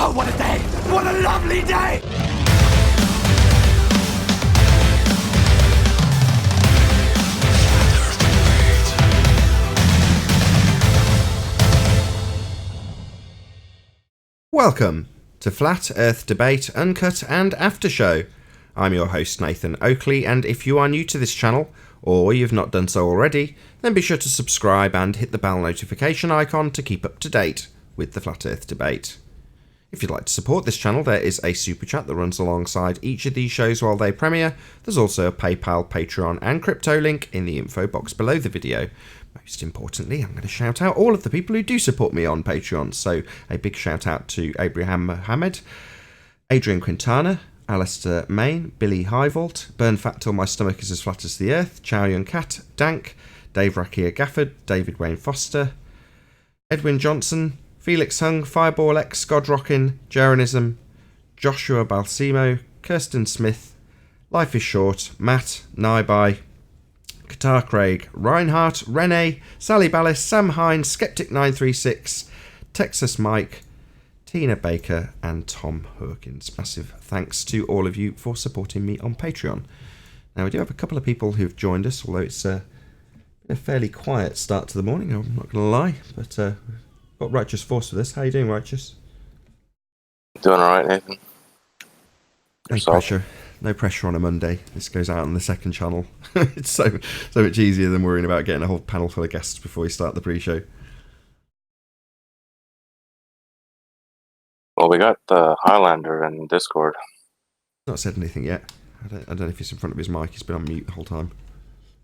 Oh, what a day! What a lovely day! Welcome to Flat Earth Debate, Uncut and After Show. I'm your host Nathan Oakley, and if you are new to this channel, or you've not done so already, then be sure to subscribe and hit the bell notification icon to keep up to date with the Flat Earth Debate. If you'd like to support this channel, there is a super chat that runs alongside each of these shows while they premiere. There's also a PayPal, Patreon and crypto link in the info box below the video. Most importantly, I'm going to shout out all of the people who do support me on Patreon. So a big shout out to Abraham Mohammed, Adrian Quintana, Alistair Main, Billy Highvault, Burn Fat Till My Stomach Is As Flat As the Earth, Chow Yun Cat, Dank, Dave Rakia Gafford, David Wayne Foster, Edwin Johnson, Felix Hung, Fireball X, Godrockin, Jeranism, Joshua Balsimo, Kirsten Smith, Life is Short, Matt, Naibai, Qatar Craig, Reinhardt, Rene, Sally Ballis, Sam Hines, Skeptic936, Texas Mike, Tina Baker and Tom Hawkins. Massive thanks to all of you for supporting me on Patreon. Now we do have a couple of people who've joined us, although it's been a fairly quiet start to the morning, I'm not going to lie, but we've got Righteous Force with us. How are you doing, Righteous? Doing alright, Nathan. No pressure on a Monday. This goes out on the second channel. It's so much easier than worrying about getting a whole panel full of guests before we start the pre-show. Well, we got the Highlander in Discord. Not said anything yet. I don't know if he's in front of his mic. He's been on mute the whole time.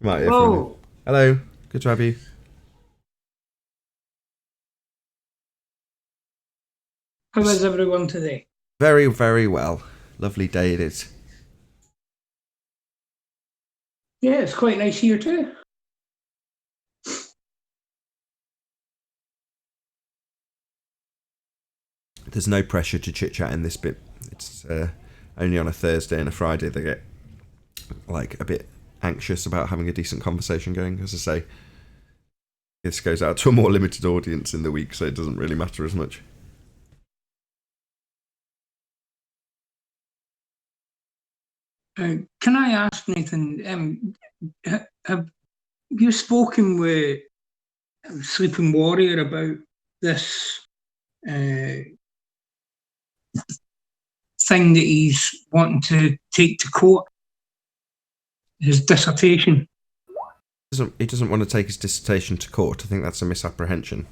Might Hello. Hello. Good to have you. How is everyone today? Very, very well. Lovely day it is. Yeah, it's quite nice here too. There's no pressure to chit-chat in this bit. It's only on a Thursday and a Friday they get like a bit anxious about having a decent conversation going. As I say, this goes out to a more limited audience in the week, so it doesn't really matter as much. Can I ask, Nathan, have you spoken with Sleeping Warrior about this thing that he's wanting to take to court? His dissertation? He doesn't want to take his dissertation to court. I think that's a misapprehension.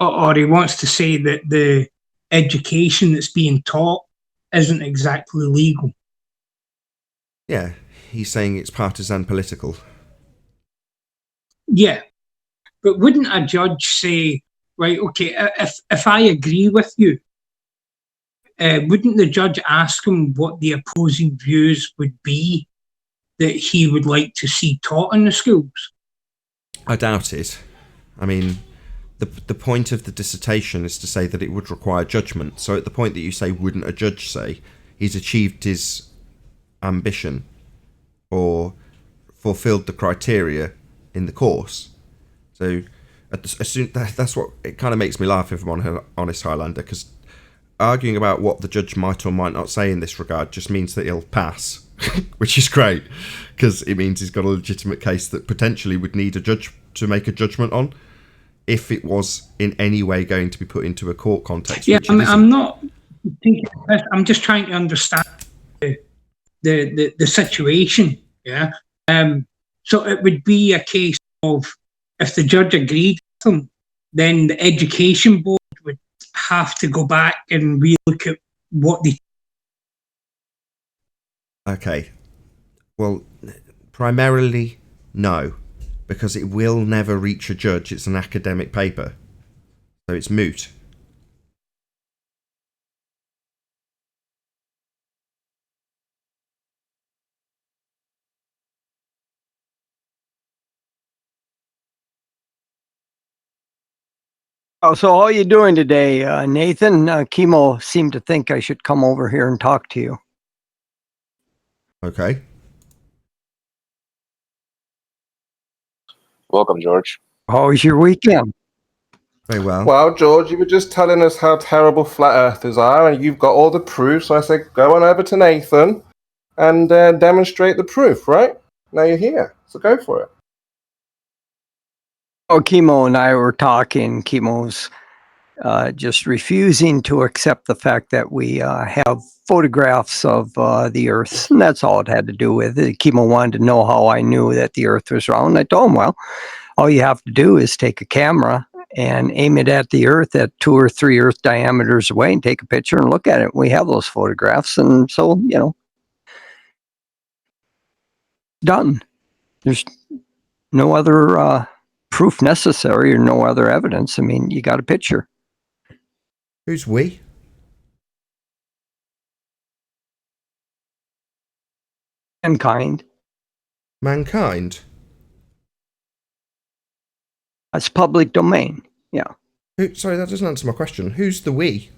Or he wants to say that the education that's being taught isn't exactly legal. Yeah, he's saying it's partisan political. Yeah, but wouldn't a judge say, right, okay, if I agree with you, wouldn't the judge ask him what the opposing views would be that he would like to see taught in the schools? I doubt it. I mean, the point of the dissertation is to say that it would require judgment. So at the point that you say, wouldn't a judge say, he's achieved his ambition or fulfilled the criteria in the course. So that's what it kind of makes me laugh, if I'm honest, Highlander, because arguing about what the judge might or might not say in this regard just means that he'll pass, which is great, because it means he's got a legitimate case that potentially would need a judge to make a judgment on, if it was in any way going to be put into a court context. Yeah, I'm not thinking of this. I'm just trying to understand the situation. Yeah. So it would be a case of, if the judge agreed with him, then the education board would have to go back and relook at what they... Okay. Well, primarily, no. Because it will never reach a judge. It's an academic paper. So it's moot. Oh, so how are you doing today, Nathan? Chemo seemed to think I should come over here and talk to you. Okay. Welcome, George. How was your weekend? Very well. Well, George, you were just telling us how terrible flat earthers are, and you've got all the proof. So I said, go on over to Nathan and demonstrate the proof, right? Now you're here, so go for it. Oh, Chemo and I were talking. Chemo's just refusing to accept the fact that we have photographs of the Earth, and that's all it had to do with it. Chemo wanted to know how I knew that the Earth was round. I told him, well, all you have to do is take a camera and aim it at the Earth at 2 or 3 Earth diameters away and take a picture and look at it. We have those photographs, and so, done. There's no other proof necessary or no other evidence. I mean, you got a picture. Who's we? Mankind. Mankind. That's public domain. Yeah. Sorry, that doesn't answer my question. Who's the we?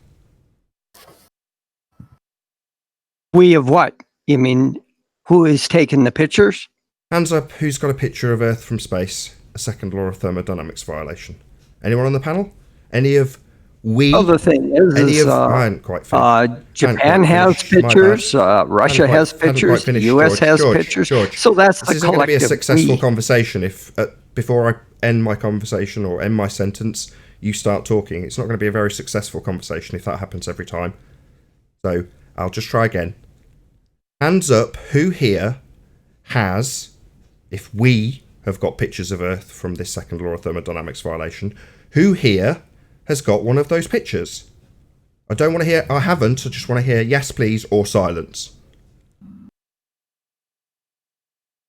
We of what? You mean who is taking the pictures? Hands up, who's got a picture of Earth from space? A second law of thermodynamics violation. Anyone on the panel? Any of we? Oh, the thing is, I hadn't quite finished. Japan has pictures, Russia has pictures, US has pictures. George, so that's this the isn't going to be a collective successful we. conversation if, before I end my conversation or end my sentence, you start talking. It's not going to be a very successful conversation if that happens every time. So I'll just try again. Hands up, who here has, if we have got pictures of Earth from this second law of thermodynamics violation, who here has got one of those pictures? I don't want to hear, I haven't, I just want to hear yes please or silence.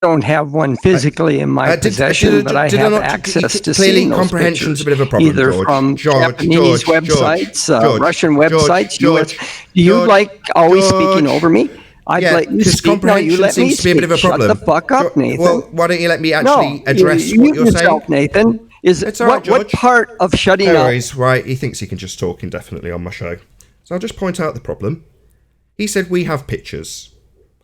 Don't have one physically in my possession, but I have access to seeing those comprehension's pictures, a bit of a problem, either George. from Japanese websites, Russian websites, George, US. Do you like always speaking over me? I'd let you speak. No, you let me seems to be a bit of a speak. problem. Shut the fuck up, Nathan. Well, why don't you let me actually address what you're yourself, saying? Nathan. It's all right, what part of shutting No up? worries, right, he thinks he can just talk indefinitely on my show. So I'll just point out the problem. He said we have pictures.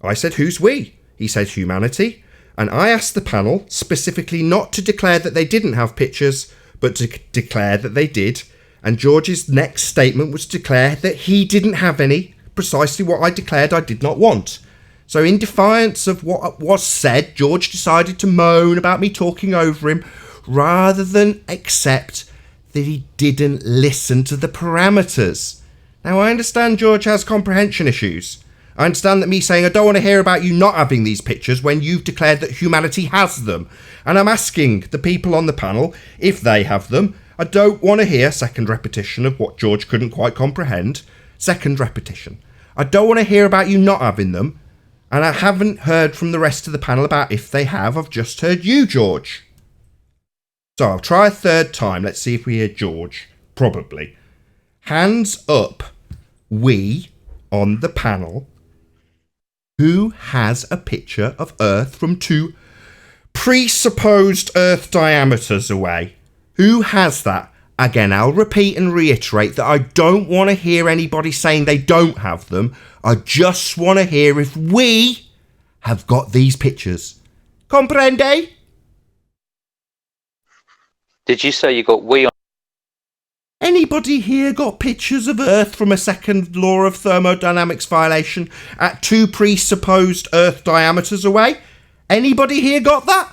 I said who's we? He said humanity. And I asked the panel specifically not to declare that they didn't have pictures, but to declare that they did. And George's next statement was to declare that he didn't have any, precisely what I declared I did not want. So in defiance of what was said, George decided to moan about me talking over him, rather than accept that he didn't listen to the parameters. Now, I understand George has comprehension issues. I understand that me saying I don't want to hear about you not having these pictures when you've declared that humanity has them. And I'm asking the people on the panel if they have them. I don't want to hear second repetition of what George couldn't quite comprehend. Second repetition. I don't want to hear about you not having them. And I haven't heard from the rest of the panel about if they have. I've just heard you, George. So I'll try a third time. Let's see if we hear George. Probably. Hands up, we on the panel, who has a picture of Earth from 2 presupposed Earth diameters away? Who has that? Again, I'll repeat and reiterate that I don't want to hear anybody saying they don't have them. I just want to hear if we have got these pictures. Comprende? Did you say you got we on? Anybody here got pictures of Earth from a second law of thermodynamics violation at 2 presupposed Earth diameters away? Anybody here got that?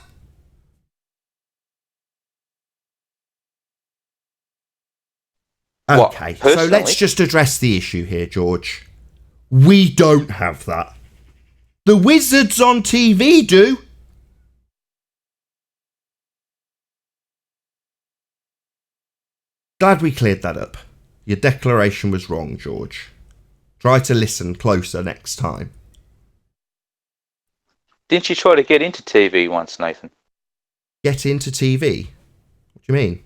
Okay, so let's just address the issue here, George. We don't have that. The wizards on TV do. Glad we cleared that up. Your declaration was wrong, George. Try to listen closer next time. Didn't you try to get into TV once, Nathan? Get into TV? What do you mean?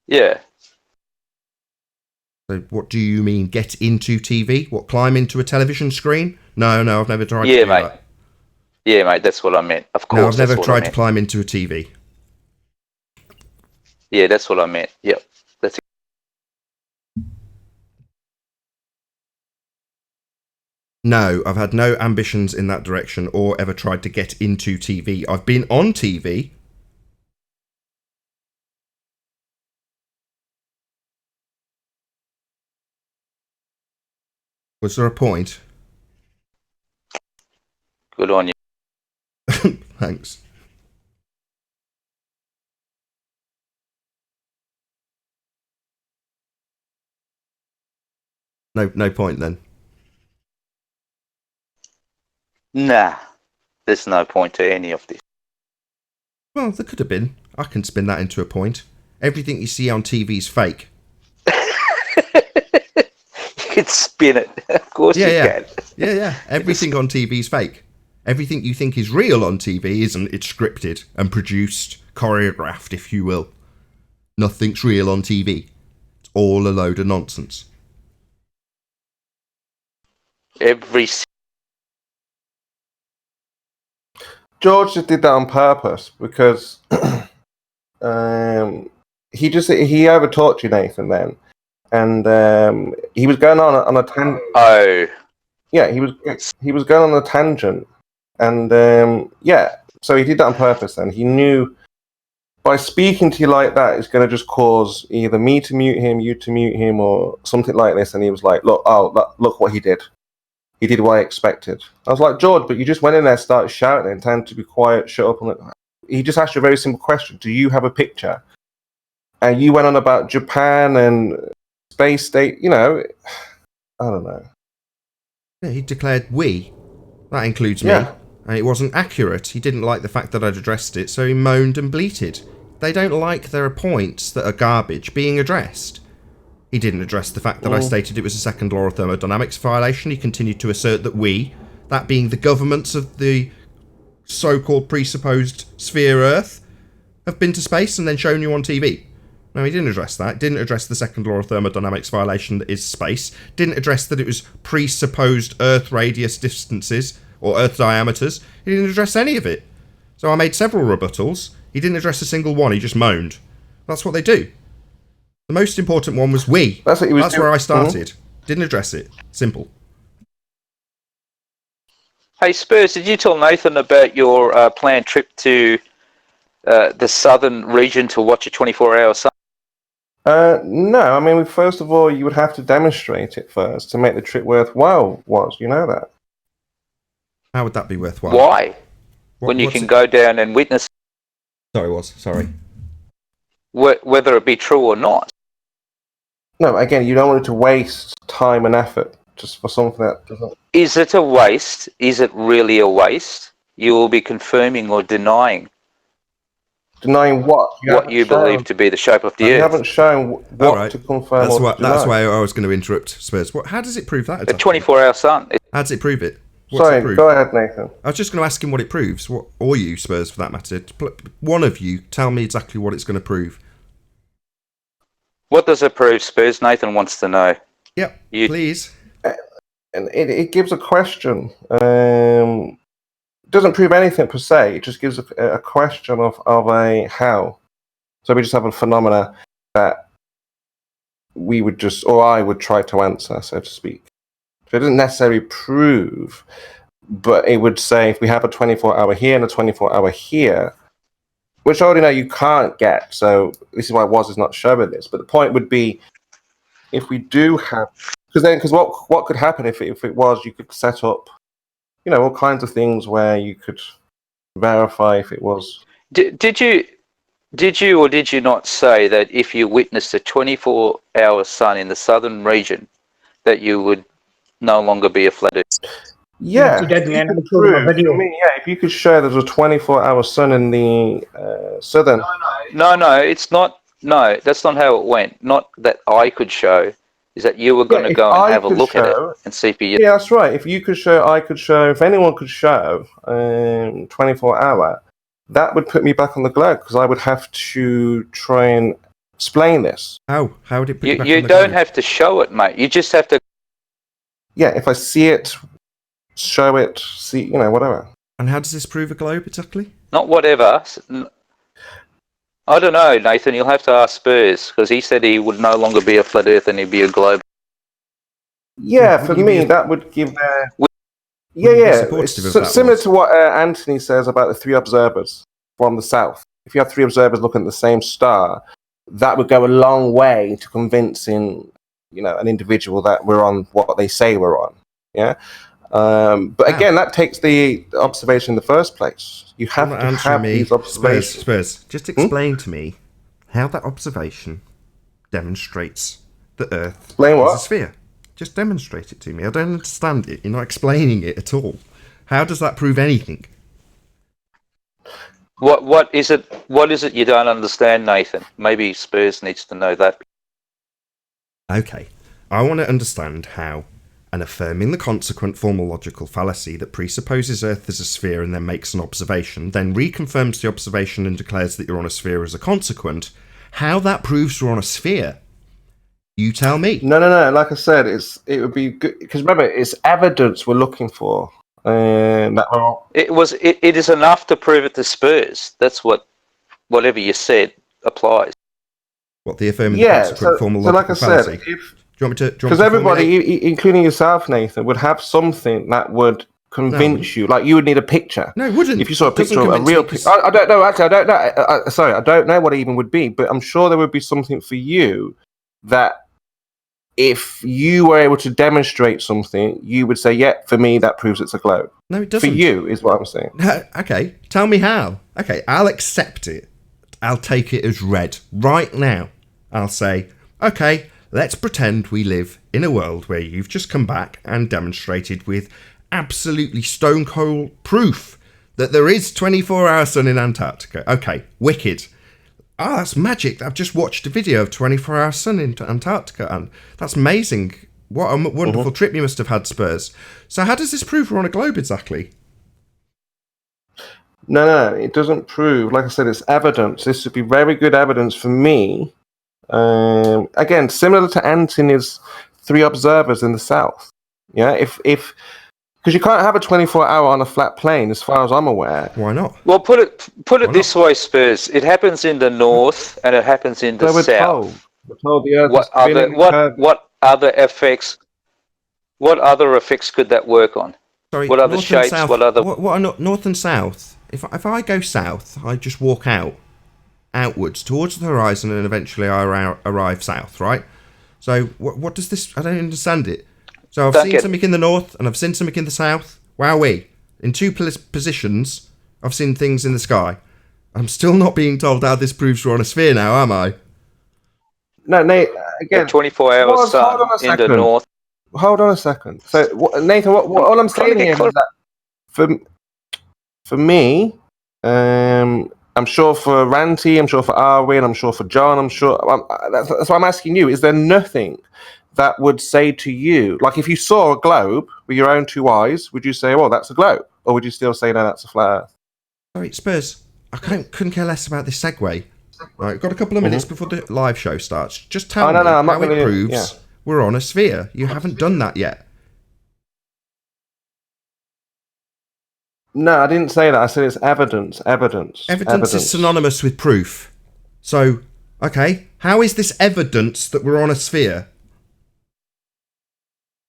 Yeah. So what do you mean, get into TV? What, climb into a television screen? No, I've never tried to do that. Yeah, mate, that's what I meant. Of course. No, I've never tried to climb into a TV. Yeah, that's what I meant. Yep. That's No, I've had no ambitions in that direction or ever tried to get into TV. I've been on TV. Was there a point? Good on you. Thanks. No point then. Nah, there's no point to any of this. Well, there could have been. I can spin that into a point. Everything you see on TV is fake. You can spin it. Of course you can. Yeah. Everything on TV is fake. Everything you think is real on TV isn't. It's scripted and produced, choreographed, if you will. Nothing's real on TV. It's all a load of nonsense. George just did that on purpose because he overtalked you, Nathan, then, and he was going on a tangent. Oh, yeah, he was going on a tangent, and so he did that on purpose. Then he knew by speaking to you like that, it's going to just cause either me to mute him, you to mute him, or something like this. And he was like, "Look what he did. He did what I expected." I was like, "George, but you just went in there, started shouting, and tend to be quiet, shut up." And he just asked you a very simple question: do you have a picture? And you went on about Japan and space state. I don't know. Yeah, he declared we. That includes me. Yeah. And it wasn't accurate. He didn't like the fact that I'd addressed it, so he moaned and bleated. They don't like there are points that are garbage being addressed. He didn't address the fact that I stated it was a second law of thermodynamics violation. He continued to assert that we, that being the governments of the so-called presupposed sphere Earth, have been to space and then shown you on TV. No, he didn't address that. Didn't address the second law of thermodynamics violation that is space. Didn't address that it was presupposed Earth radius distances or Earth diameters. He didn't address any of it. So I made several rebuttals. He didn't address a single one. He just moaned. That's what they do. The most important one was we. That's what he was doing. Where I started. Didn't address it. Simple. hey Spurs, did you tell Nathan about your planned trip to the southern region to watch a 24-hour sun? No, I mean, first of all, you would have to demonstrate it first to make the trip worthwhile. You know that? How would that be worthwhile? Why? When you can go down and witness. Sorry. Whether it be true or not. No, again, you don't want it to waste time and effort just for something that doesn't. Is it a waste? Is it really a waste? You will be confirming or denying. Denying what? What you believe to be the shape of the Earth. You haven't shown what to confirm. That's why I was going to interrupt Spurs. How does it prove that? Exactly? A 24-hour sun. How does it prove it? Sorry, go ahead, Nathan. I was just going to ask him what it proves, or you, Spurs, for that matter. One of you, tell me exactly what it's going to prove. What does it prove, Spurs? Nathan wants to know. Yep, please. And it gives a question. It doesn't prove anything per se. It just gives a question of a how. So we just have a phenomena that we would just, or I would try to answer, so to speak. So it doesn't necessarily prove, but it would say if we have a 24-hour here and a 24-hour here, which I already know you can't get, so this is why WOS is not showing this. But the point would be, if we do have, because what could happen if it was, you could set up, all kinds of things where you could verify if it was. Did you or did you not say that if you witnessed a 24-hour sun in the southern region, that you would no longer be a flat earth? Yeah, if you could show there's a 24-hour sun in the southern. No, it's not. No, that's not how it went. Not that I could show. Is that you were going to go and have a look at it and see for you? Yeah, that's right. If you could show, I could show. If anyone could show 24-hour, that would put me back on the globe because I would have to try and explain this. How would it put you back on the globe? You don't have to show it, mate. You just have to. Yeah, if I see it, show it, see, whatever. And how does this prove a globe exactly? Not whatever. I don't know, Nathan. You'll have to ask Spurs because he said he would no longer be a flat earth and he'd be a globe. Yeah, for me, that would give. Similar to what Anthony says about the three observers from the south. If you have three observers looking at the same star, that would go a long way to convincing, an individual that we're on what they say we're on. Yeah. But again, that takes the observation in the first place. You have to have these observations. Spurs, just explain to me how that observation demonstrates the Earth is a sphere. Just demonstrate it to me. I don't understand it. You're not explaining it at all. How does that prove anything? What is it? What is it you don't understand, Nathan? Maybe Spurs needs to know that. Okay, I want to understand how an affirming the consequent formal logical fallacy that presupposes Earth as a sphere and then makes an observation, then reconfirms the observation and declares that you're on a sphere as a consequent, how that proves you're on a sphere. You tell me. No. Like I said, it would be good because remember, it's evidence we're looking for. It is enough to prove it to Spurs. That's whatever you said applies. What the affirming the consequent formal logical fallacy? Like I said, because everybody, including yourself, Nathan, would have something that would convince you. Like you would need a picture. No, it wouldn't. If you saw a picture of a real picture, I don't know. Actually, I don't know. Sorry, I don't know what it even would be. But I'm sure there would be something for you that, if you were able to demonstrate something, you would say, "Yeah, for me, that proves it's a globe." No, it doesn't. For you, is what I'm saying. Okay, tell me how. Okay, I'll accept it. I'll take it as read right now. I'll say, okay, let's pretend we live in a world where you've just come back and demonstrated with absolutely stone cold proof that there is 24-hour sun in Antarctica. Okay, wicked. Oh, that's magic. I've just watched a video of 24-hour sun in Antarctica, and that's amazing. What a wonderful trip you must have had, Spurs. So how does this prove we're on a globe exactly? No, it doesn't prove. Like I said, it's evidence. This would be very good evidence for me. Again, similar to Antony's 3 observers in the south. Yeah, if because you can't have a 24-hour on a flat plane, as far as I'm aware. Why not? Well, put it this way, Spurs. It happens in the north and it happens in the south. We're told the Earth what other effects? What other effects could that work on? Sorry, what other shapes? South, what other? What are north and south? If I go south, I just walk outwards towards the horizon, and eventually I arrive south, right? So what does this? I don't understand it. So I've seen something in the north and I've seen something in the south. Wowee! In 2 positions, I've seen things in the sky. I'm still not being told how this proves we're on a sphere now, am I? No, Nate. Again, 24-hour sun in the north. Hold on a second. So, Nathan, all I'm saying here is that for me, I'm sure for Ranty, I'm sure for Arwin, I'm sure for John, that's why I'm asking you. Is there nothing that would say to you, like if you saw a globe with your own 2 eyes, would you say, "Oh, that's a globe," or would you still say, "No, that's a flat Earth"? Sorry, Spurs. I couldn't care less about this segue. Right, got a couple of minutes before the live show starts. Just tell me how it proves we're on a sphere. You haven't done that yet. No, I didn't say that. I said it's evidence. Evidence is synonymous with proof. So, okay, how is this evidence that we're on a sphere?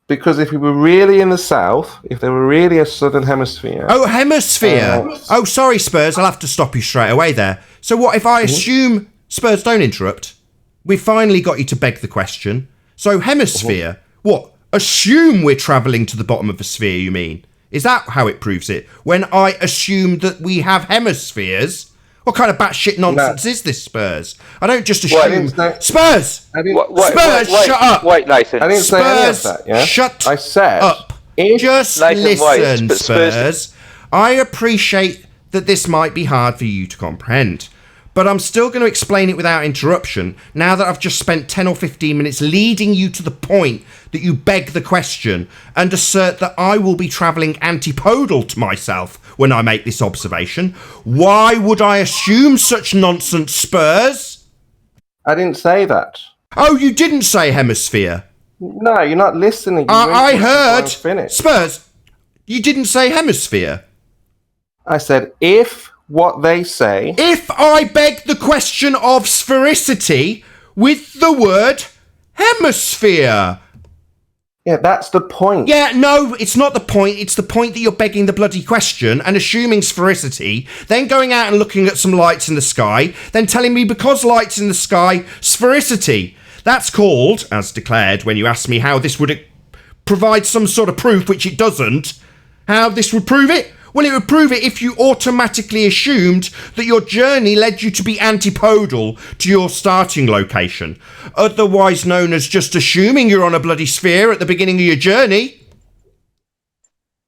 Because if we were really in the south, if there were really a southern hemisphere... Oh, hemisphere! Sorry, Spurs, I'll have to stop you straight away there. So what if I assume... Spurs, don't interrupt. We've finally got you to beg the question. So hemisphere, what? Assume we're travelling to the bottom of a sphere, you mean? Is that how it proves it? When I assume that we have hemispheres? What kind of batshit nonsense is this, Spurs? I don't just assume... Spurs! Spurs, shut up! Wait, Nathan. I didn't say any of that, yeah? Shut I said, up. Just Nathan, listen, wait, Spurs. I appreciate that this might be hard for you to comprehend, but I'm still going to explain it without interruption now that I've just spent 10 or 15 minutes leading you to the point that you beg the question and assert that I will be travelling antipodal to myself when I make this observation. Why would I assume such nonsense, Spurs? I didn't say that. Oh, you didn't say hemisphere. No, you're not listening. I heard. Spurs, you didn't say hemisphere. I said if what they say... If I beg the question of sphericity with the word hemisphere. Yeah, that's the point. Yeah, no, it's not the point. It's the point that you're begging the bloody question and assuming sphericity, then going out and looking at some lights in the sky, then telling me because lights in the sky, sphericity. That's called, as declared when you asked me how this would provide some sort of proof, which it doesn't, how this would prove it. Well, it would prove it if you automatically assumed that your journey led you to be antipodal to your starting location, otherwise known as just assuming you're on a bloody sphere at the beginning of your journey.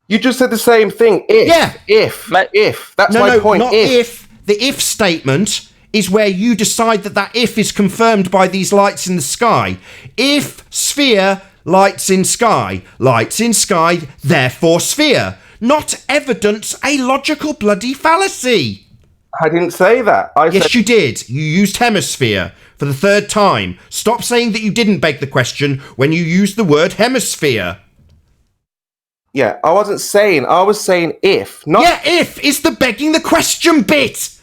You just said the same thing. If. That's my point. Not if. The if statement is where you decide that if is confirmed by these lights in the sky. If sphere, lights in sky, therefore sphere. Not evidence a logical bloody fallacy. I didn't say that. Yes, you did. You used hemisphere for the third time. Stop saying that you didn't beg the question when you used the word hemisphere. Yeah, I wasn't saying. I was saying if. Not yeah, if is the begging the question bit.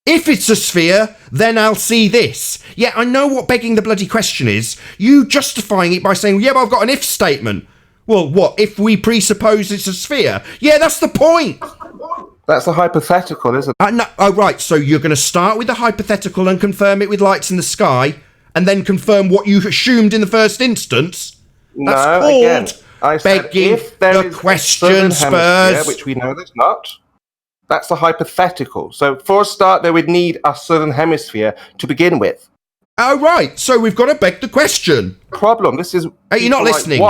If it's a sphere, then I'll see this. Yeah, I know what begging the bloody question is. You justifying it by saying, yeah, but I've got an if statement. Well, what, if we presuppose it's a sphere? Yeah, that's the point. That's a hypothetical, isn't it? No, oh, right, so you're going to start with the hypothetical and confirm it with lights in the sky, and then confirm what you assumed in the first instance? That's called again, I said begging if there the is question, Spurs. Which we know there's not. That's a hypothetical. So for a start, they would need a southern hemisphere to begin with. Oh, right, so we've got to beg the question. Problem, this is... Hey, you're not listening.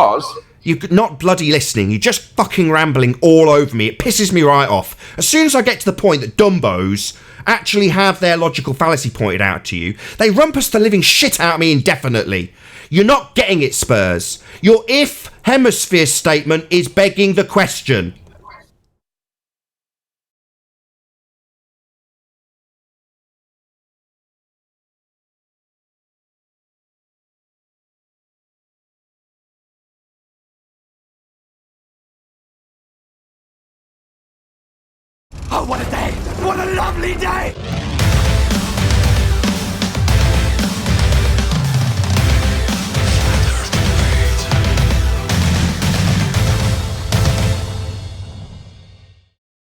You're not bloody listening. You're just fucking rambling all over me. It pisses me right off. As soon as I get to the point that dumbos actually have their logical fallacy pointed out to you, they rumpus the living shit out of me indefinitely. You're not getting it, Spurs. Your if hemisphere statement is begging the question. Oh, what a day! What a lovely day!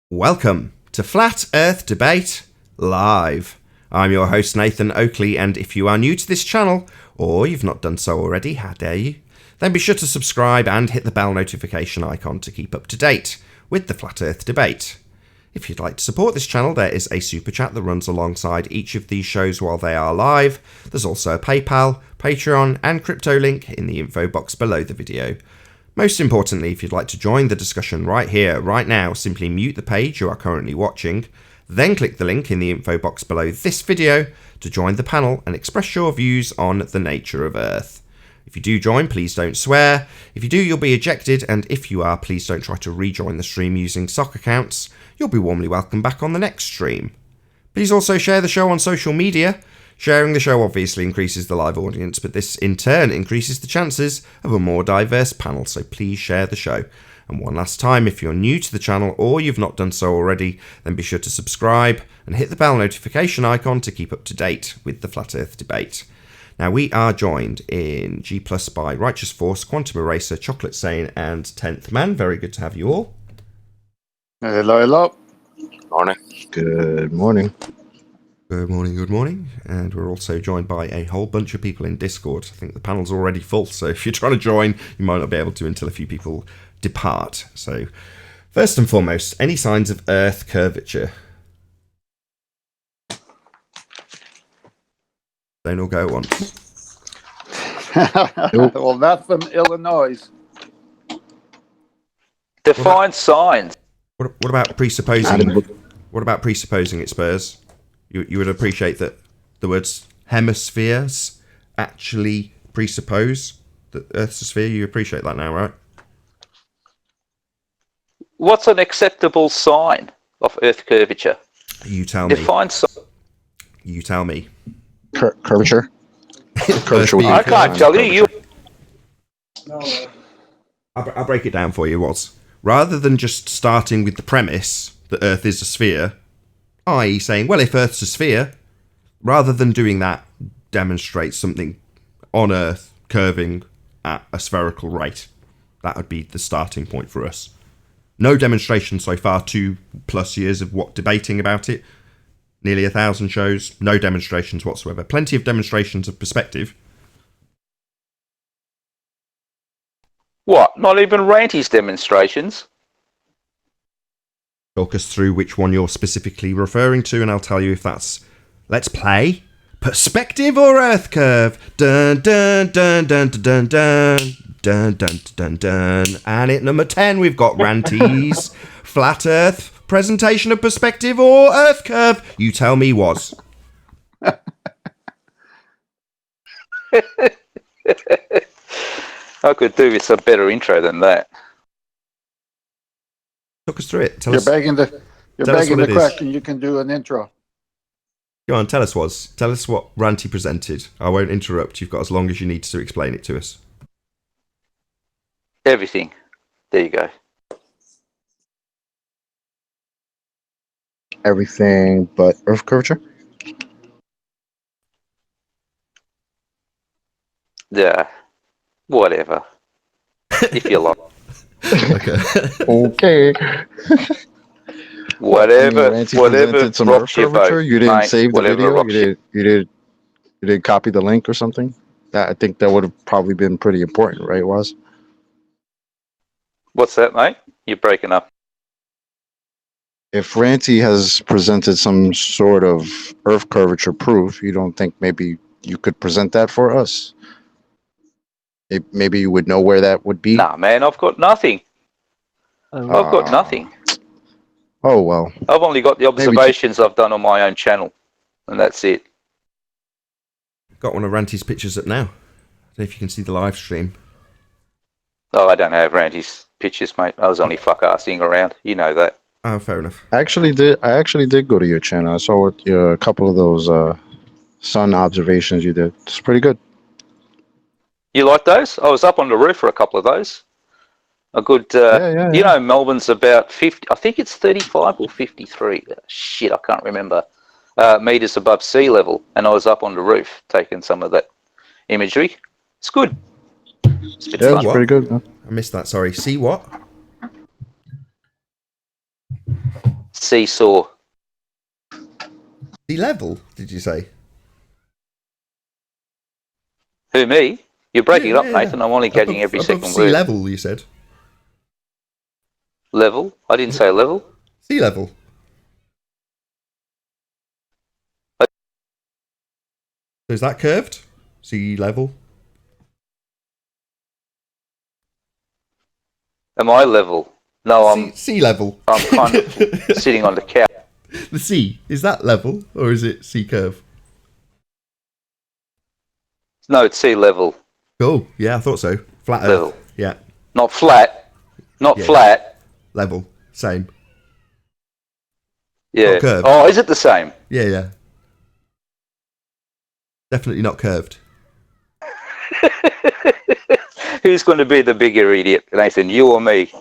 Welcome to Flat Earth Debate Live. I'm your host Nathan Oakley, and if you are new to this channel, or you've not done so already, how dare you, then be sure to subscribe and hit the bell notification icon to keep up to date with the Flat Earth Debate. If you'd like to support this channel, there is a super chat that runs alongside each of these shows while they are live. There's also a PayPal, Patreon, and crypto link in the info box below the video. Most importantly, if you'd like to join the discussion right here, right now, simply mute the page you are currently watching, then click the link in the info box below this video to join the panel and express your views on the nature of Earth. If you do join, please don't swear. If you do, you'll be ejected, and if you are, please don't try to rejoin the stream using sock accounts. You'll be warmly welcomed back on the next stream. Please also share the show on social media. Sharing the show obviously increases the live audience, but this in turn increases the chances of a more diverse panel, so please share the show. And one last time, if you're new to the channel or you've not done so already, then be sure to subscribe and hit the bell notification icon to keep up to date with the Flat Earth Debate. Now, we are joined in G+ by Righteous Force, Quantum Eraser, Chocolate Sane, and 10th Man. Very good to have you all. Hello, hello. Morning. Good morning. Good morning. And we're also joined by a whole bunch of people in Discord. I think the panel's already full, so if you're trying to join, you might not be able to until a few people depart. So, first and foremost, any signs of Earth curvature? Don't all go at once. Well, that's from Illinois. Define signs. What about presupposing? What about presupposing it, Spurs? You would appreciate that the words hemispheres actually presuppose that Earth's a sphere. You appreciate that now, right? What's an acceptable sign of Earth curvature? You tell me. Define sign. You tell me. Curvature. I can't tell you. I'll break it down for you. Rather than just starting with the premise that Earth is a sphere, i.e. saying, well, if Earth's a sphere, rather than doing that, demonstrate something on Earth curving at a spherical rate. That would be the starting point for us. No demonstration so far, 2+ years of debating about it. Nearly 1,000 shows, no demonstrations whatsoever. Plenty of demonstrations of perspective. What? Not even Ranty's demonstrations? Talk us through which one you're specifically referring to, and I'll tell you if that's... Let's play. Perspective or Earth curve? Dun dun dun dun dun dun dun dun dun dun dun. And at number 10 we've got Ranty's Flat Earth presentation of perspective or Earth curve. You tell me was. I could do with some better intro than that. Talk us through it. You're begging the what question. You can do an intro. Go on, tell us what Ranty presented. I won't interrupt. You've got as long as you need to explain it to us. Everything. There you go. Everything but Earth curvature. Yeah. Whatever. If you like. Okay. Okay. Whatever. Ranty Whatever presented some rocks Earth your curvature. boat. You didn't mate. save the Whatever video. rocks your- You didn't copy the link or something. I think that would have probably been pretty important, right? Was What's that, mate? You're breaking up. if Ranty has presented some sort of Earth curvature proof, you don't think maybe you could present that for us? Maybe you would know where that would be. Nah, man, I've got nothing. I've got nothing. Oh well. I've only got the observations I've done on my own channel, and that's it. Got one of Ranty's pictures up now. I don't know if you can see the live stream. Oh, I don't have Randy's pictures, mate. I was only fuck-assing around. You know that. Oh, fair enough. I actually did go to your channel. I saw a couple of those sun observations you did. It's pretty good. You like those? I was up on the roof for a couple of those. A good, Yeah. you know, Melbourne's about 50, I think it's 35 or 53. Shit, I can't remember. Meters above sea level. And I was up on the roof taking some of that imagery. It's good. It's a bit Yeah, fun. it's pretty good. Huh? I missed that, sorry. See what? Seesaw. Sea level, did you say? Who, me? You're breaking it up, Yeah. Nathan. I'm only getting every second sea word. level, you said. Level? I didn't say level. Sea level. So is that curved? Sea level? Am I level? No, I'm Sea level. I'm kind of sitting on the couch. The sea, is that level or is it sea curve? No, it's sea level. Cool. Yeah, I thought so. Flat Level. Earth. Yeah. Not flat. Not Yeah. flat. Level. Same. Yeah. Not curved. Oh, is it the same? Yeah. Definitely not curved. Who's going to be the bigger idiot, Nathan? You or me?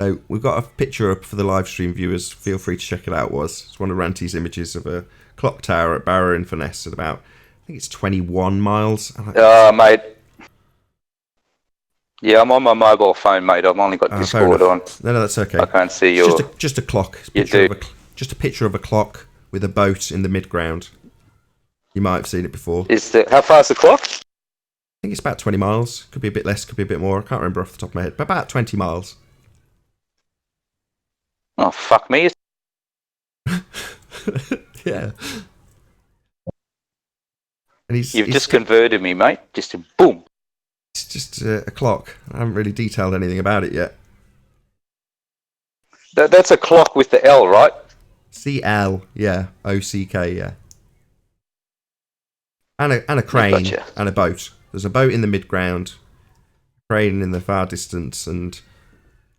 So we've got a picture up for the live stream viewers. Feel free to check it out. It's one of Ranty's images of a clock tower at Barrow-in-Furness at about, I think it's 21 miles. Mate. Yeah, I'm on my mobile phone, mate. I've only got Fair Discord enough. on. No, that's okay. I can't see your... Just a clock. You do. Just a picture of a clock with a boat in the mid-ground. You might have seen it before. How far's the clock? I think it's about 20 miles. Could be a bit less, could be a bit more. I can't remember off the top of my head. But about 20 miles. Oh, fuck me. Yeah. And You've just converted me, mate. Just a boom. It's just a clock. I haven't really detailed anything about it yet. That's a clock with the L, right? CL, yeah. OCK, yeah. And a crane Gotcha. and a boat. There's a boat in the mid-ground, crane in the far distance, and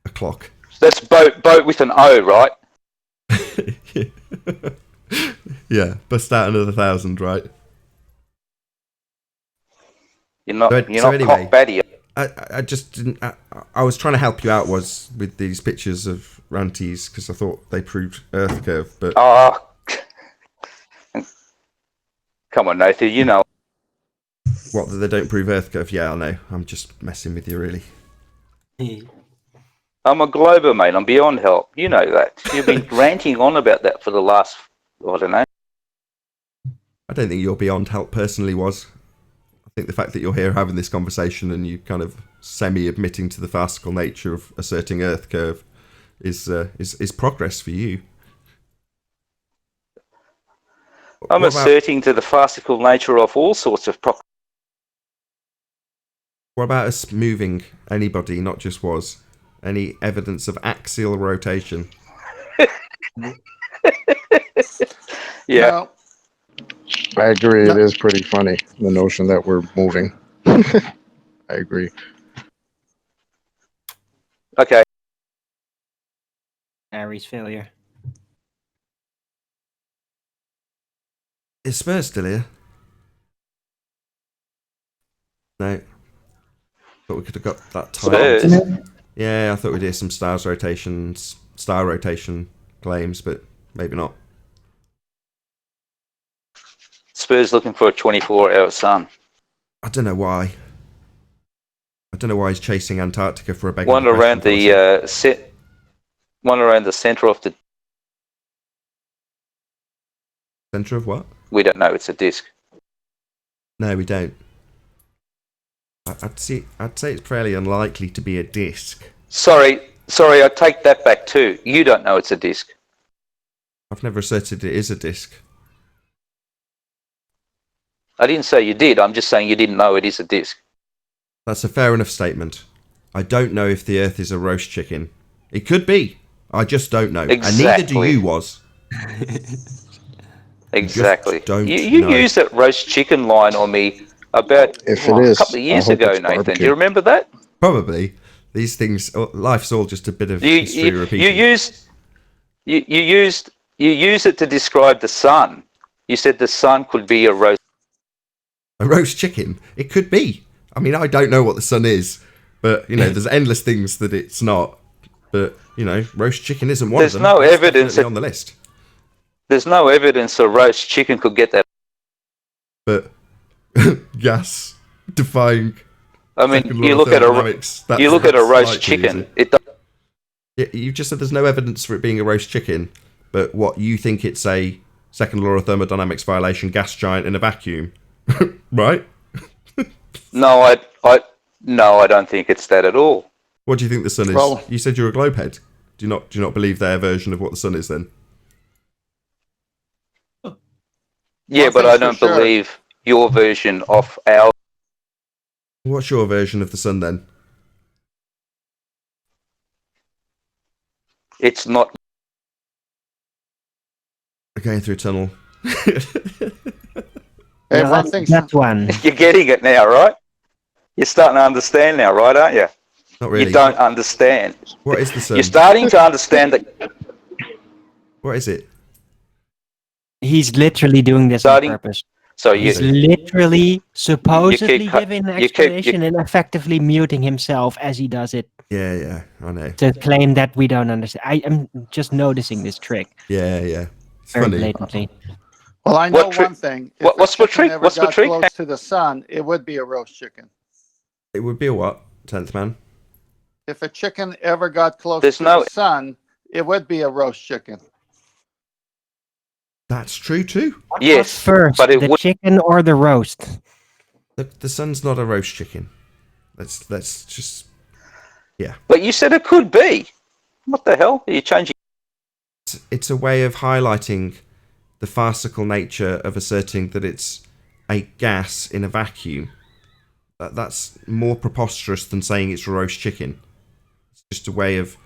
a clock. That's boat with an O, right? Yeah, bust out another 1,000, right? You're not anyway, cock batty. I just didn't. I was trying to help you out with these pictures of Ranty's because I thought they proved Earth curve, but Oh, come on, Nathan. You know. what, that they don't prove Earth curve? Yeah, I know. I'm just messing with you, really. I'm a glober, mate. I'm beyond help. You know that. You've been ranting on about that for the last, I don't know, I don't think your beyond help personally was. I think the fact that you're here having this conversation and you kind of semi-admitting to the farcical nature of asserting Earth curve is progress for you. I'm What about- asserting to the farcical nature of all sorts of What about us moving? Anybody, not just was. Any evidence of axial rotation? Yeah. No, I agree. It is pretty funny, the notion that we're moving. I agree. Okay. Aries failure. Is Spurs still here? No. Thought we could have got that time. Spurs. Yeah, I thought we'd hear some star rotation claims, but maybe not. Spurs looking for a 24-hour sun. I don't know why. I don't know why he's chasing Antarctica for a big One around the one around the centre of the. Centre of what? We don't know. It's a disc. No, we don't. I'd say it's fairly unlikely to be a disc. Sorry. I take that back too. You don't know it's a disc. I've never asserted it is a disc. I didn't say you did. I'm just saying you didn't know it is a disc. That's a fair enough statement. I don't know if the Earth is a roast chicken. It could be. I just don't know. Exactly. And neither do you, was. Exactly. Don't You know. used that roast chicken line on me about If a it is, couple of years I hope ago, it's Nathan. Do barbecue. you remember that? Probably. These things, life's all just a bit of history You repeating. used it to describe the sun. You said the sun could be a roast. A roast chicken? It could be. I mean, I don't know what the sun is, but, there's endless things that it's not. But, roast chicken isn't one There's of them. no It's evidence definitely that- on the list. There's no evidence a roast chicken could get that. But gas defying. I mean, second you law look of at thermodynamics, a roast likely, is chicken. it? Yeah, you just said there's no evidence for it being a roast chicken, but what you think it's a second law of thermodynamics violation gas giant in a vacuum, right? No, I don't think it's that at all. What do you think the sun is? Well- You said you're a globehead. Do you not believe their version of what the sun is then? Yeah, One but thing's I for don't sure. believe your version of our. What's your version of the sun then? It's not. Going through a tunnel. Hey, Well, one thing's that one. You're getting it now, right? You're starting to understand now, right? Aren't you? Not really. You don't understand. What is the sun? You're starting to understand that. What is it? He's literally doing this Starting- on purpose. So you, He's literally supposedly keep cut- giving an you keep- explanation and effectively muting himself as he does it Yeah, I know. to claim that we don't understand. I am just noticing this trick Yeah. It's very funny. blatantly. well, I know What trick- one thing. If what's the the chicken trick? ever What's the got trick? close to the sun, it would be a roast chicken. It would be a what? 10th man? If a chicken ever got close There's to no- the sun, it would be a roast chicken. That's true too. yes, First, but it the would. chicken or the roast? The sun's not a roast chicken. Let's just. But you said it could be. What the hell? Are you changing? It's a way of highlighting the farcical nature of asserting that it's a gas in a vacuum. That's more preposterous than saying it's a roast chicken. It's just a way of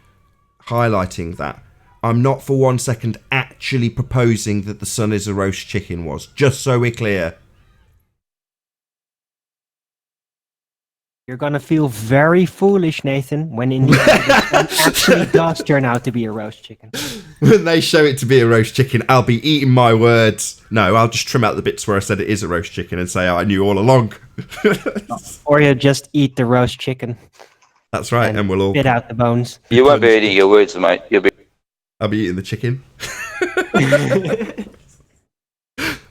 highlighting that. I'm not for 1 second actually proposing that the sun is a roast chicken, just so we're clear. You're gonna feel very foolish, Nathan, when in the end this one actually does turn out to be a roast chicken. When they show it to be a roast chicken, I'll be eating my words. No, I'll just trim out the bits where I said it is a roast chicken and say, I knew all along. Or you just eat the roast chicken, That's right, and we'll all... spit out the bones. You won't be eating your words, mate. You'll be. I'll be eating the chicken.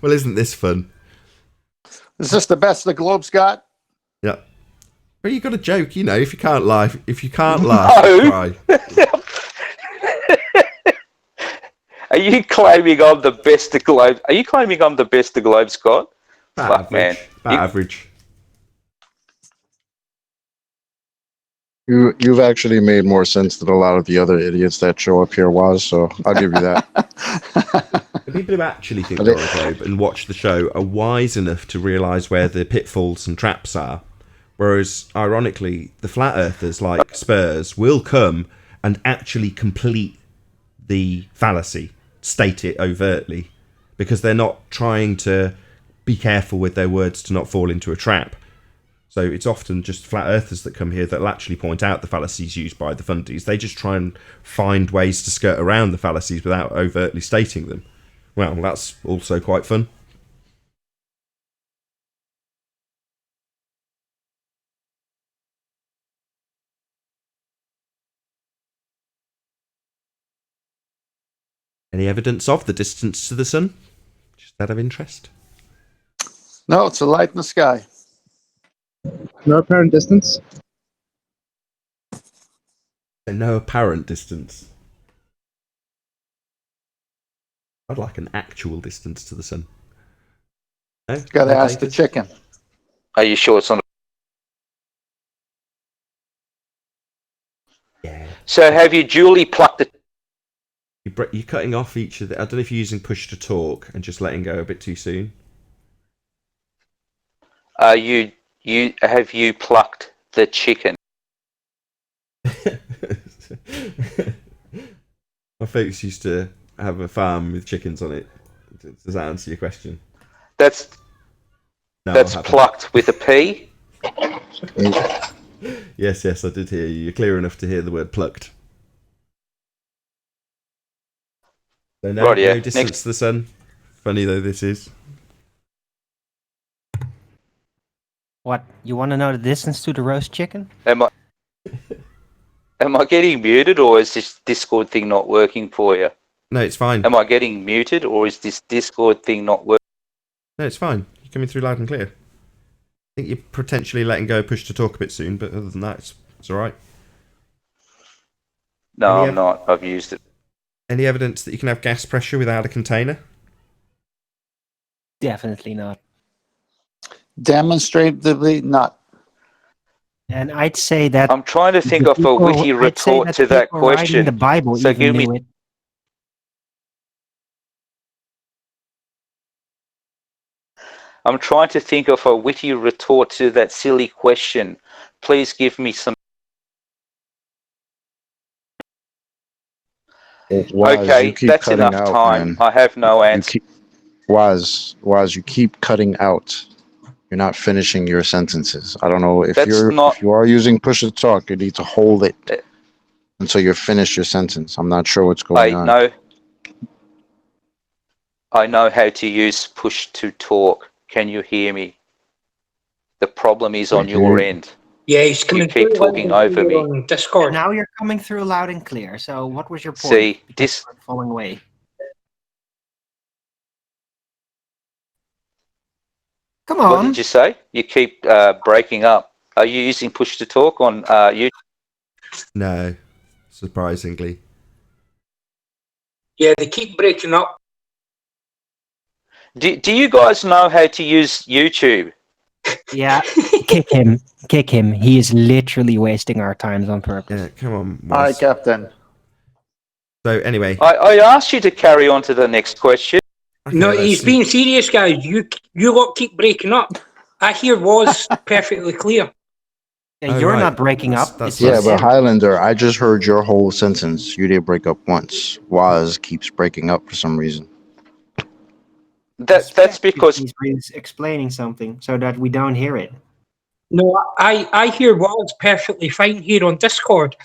Well, isn't this fun? Is this the best the Globe's got? Yeah. But you got a joke, if you can't laugh, No. cry. Are you claiming I'm the best of globe? Are you claiming I'm the best of globe, Scott? About Fuck, man. average. About average. You've actually made more sense than a lot of the other idiots that show up here was, so I'll give you that. The people who actually think Are they're they- on a globe and watch the show are wise enough to realise where the pitfalls and traps are. Whereas, ironically, the flat earthers like Spurs will come and actually complete the fallacy, state it overtly, because they're not trying to be careful with their words to not fall into a trap. So it's often just flat earthers that come here that will actually point out the fallacies used by the fundies. They just try and find ways to skirt around the fallacies without overtly stating them. Well, that's also quite fun. Any evidence of the distance to the sun? Just out of interest. No, it's a light in the sky. No apparent distance. So no apparent distance. I'd like an actual distance to the sun. No? Got to No ask the takers? chicken. Are you sure it's on? Yeah. So have you duly plucked it? You're cutting off each of the... I don't know if you're using push to talk and just letting go a bit too soon. Have you plucked the chicken? My folks used to have a farm with chickens on it. Does that answer your question? That's No, that's I haven't. plucked with a P. Yes, I did hear you. You're clear enough to hear the word plucked. So no, Right, yeah. no distance Next. to the sun. Funny though this is. What? You want to know the distance to the roast chicken? Am I getting muted, or is this Discord thing not working for you? No, it's fine. Am I getting muted, or is this Discord thing not working? No, it's fine. You're coming through loud and clear. I think you're potentially letting go push to talk a bit soon, but other than that, it's all right. No, Any I'm not. I've used it. Any evidence that you can have gas pressure without a container? Definitely not. Demonstratively not. And I'd say that I'm trying to think the of a people- witty I'd say retort to that people writing question. The Bible So even give me. knew it. I'm trying to think of a witty retort to that silly question. Please give me some. Waz, Okay, you keep that's cutting enough out, time. man. I have no You answer. keep, Waz, you keep cutting out. You're not finishing your sentences. I don't know if That's if not- you are using push to talk, you need to hold it Uh, until you finish your sentence. I'm not sure what's going on. I know how to use push to talk. Can you hear me? The problem is on your end. Yeah, he's coming keep through talking loud and over clear me. on Discord. Now you're coming through loud and clear. So what was your point? See, Because we're falling away. Come What on. did you say? You keep breaking up. Are you using push to talk on you? No, surprisingly. Yeah, they keep breaking up. Do you guys know how to use YouTube? Yeah, kick him. Kick him. He is literally wasting our times on purpose. Yeah, come on. All right, Waz. Captain. So anyway, I asked you to carry on to the next question. okay, No, let's he's see. being serious, guys. You lot keep breaking up. I hear was perfectly clear. Yeah, Oh, you're right. not breaking That's- up. that's It's Yeah, just but him. Highlander, I just heard your whole sentence. You did break up once. Waz keeps breaking up for some reason. That's because he's explaining something so that we don't hear it. No, I hear was perfectly fine here on Discord.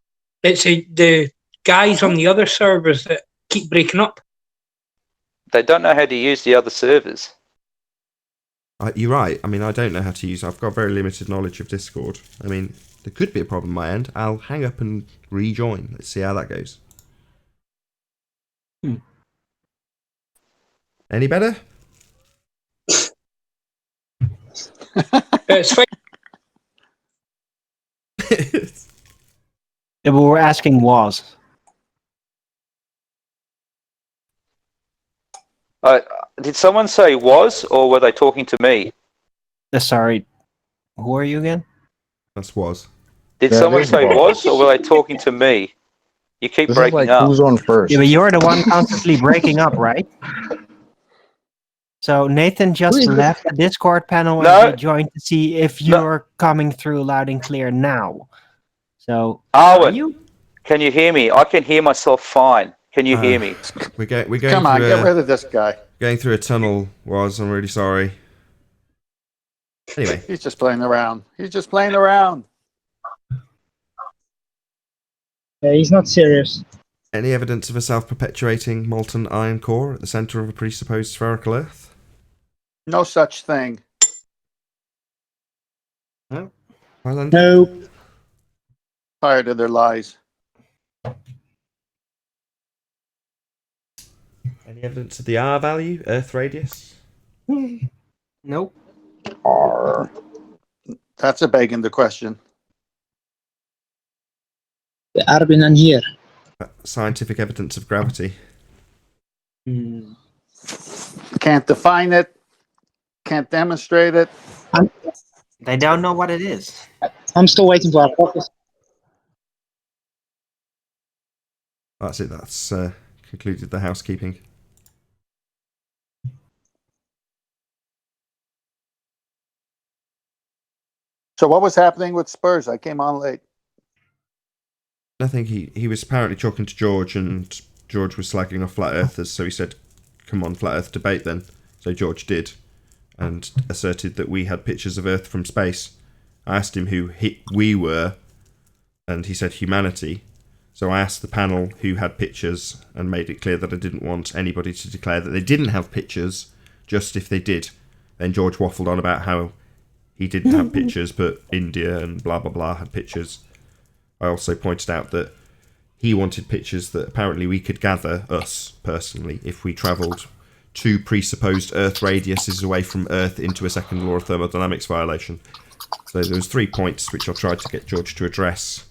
It's the guys on the other servers that keep breaking up. they don't know how to use the other servers. You're right. I mean, I don't know how to use. I've got very limited knowledge of Discord. I mean, there could be a problem on my end. I'll hang up and rejoin. Let's see how that goes. Any better? It's fine. Yeah, but we're asking was. Did someone say was, or were they talking to me? Sorry, who are you again? That's was. Did Yeah, someone this say was. was, or were they talking to me? You keep This is breaking like up. who's on first. Yeah, but you're the one constantly breaking up, right? So Nathan just left the Discord panel No. and rejoined to see if you're coming through loud and clear now. So, Arwen, can you hear me? I can hear myself fine. Can you hear me? We're going Come on, through get rid of this guy. going through a tunnel. I'm really sorry. Anyway, He's just playing around. He's just playing around. Yeah, he's not serious. any evidence of a self-perpetuating molten iron core at the center of a presupposed spherical Earth? No such thing. No. Well, No. Tired of their lies. Any evidence of the R value, Earth radius? Nope. R. That's a begging the question. The Arbin and here. Scientific evidence of gravity. Can't define it. Can't demonstrate it. They don't know what it is. I'm still waiting for our focus. That's it. That's concluded the housekeeping. So what was happening with Spurs? I came on late. I think he was apparently talking to George, and George was slagging off flat earthers, so he said, come on, flat earth debate then. So George did, and asserted that we had pictures of Earth from space. I asked him who we were, and he said humanity. So I asked the panel who had pictures, and made it clear that I didn't want anybody to declare that they didn't have pictures, just if they did. Then George waffled on about how he didn't have pictures, but India and blah blah blah had pictures. I also pointed out that he wanted pictures that apparently we could gather, us personally, if we travelled 2 presupposed Earth radiuses away from Earth into a second law of thermodynamics violation. So there was 3 points which I tried to get George to address.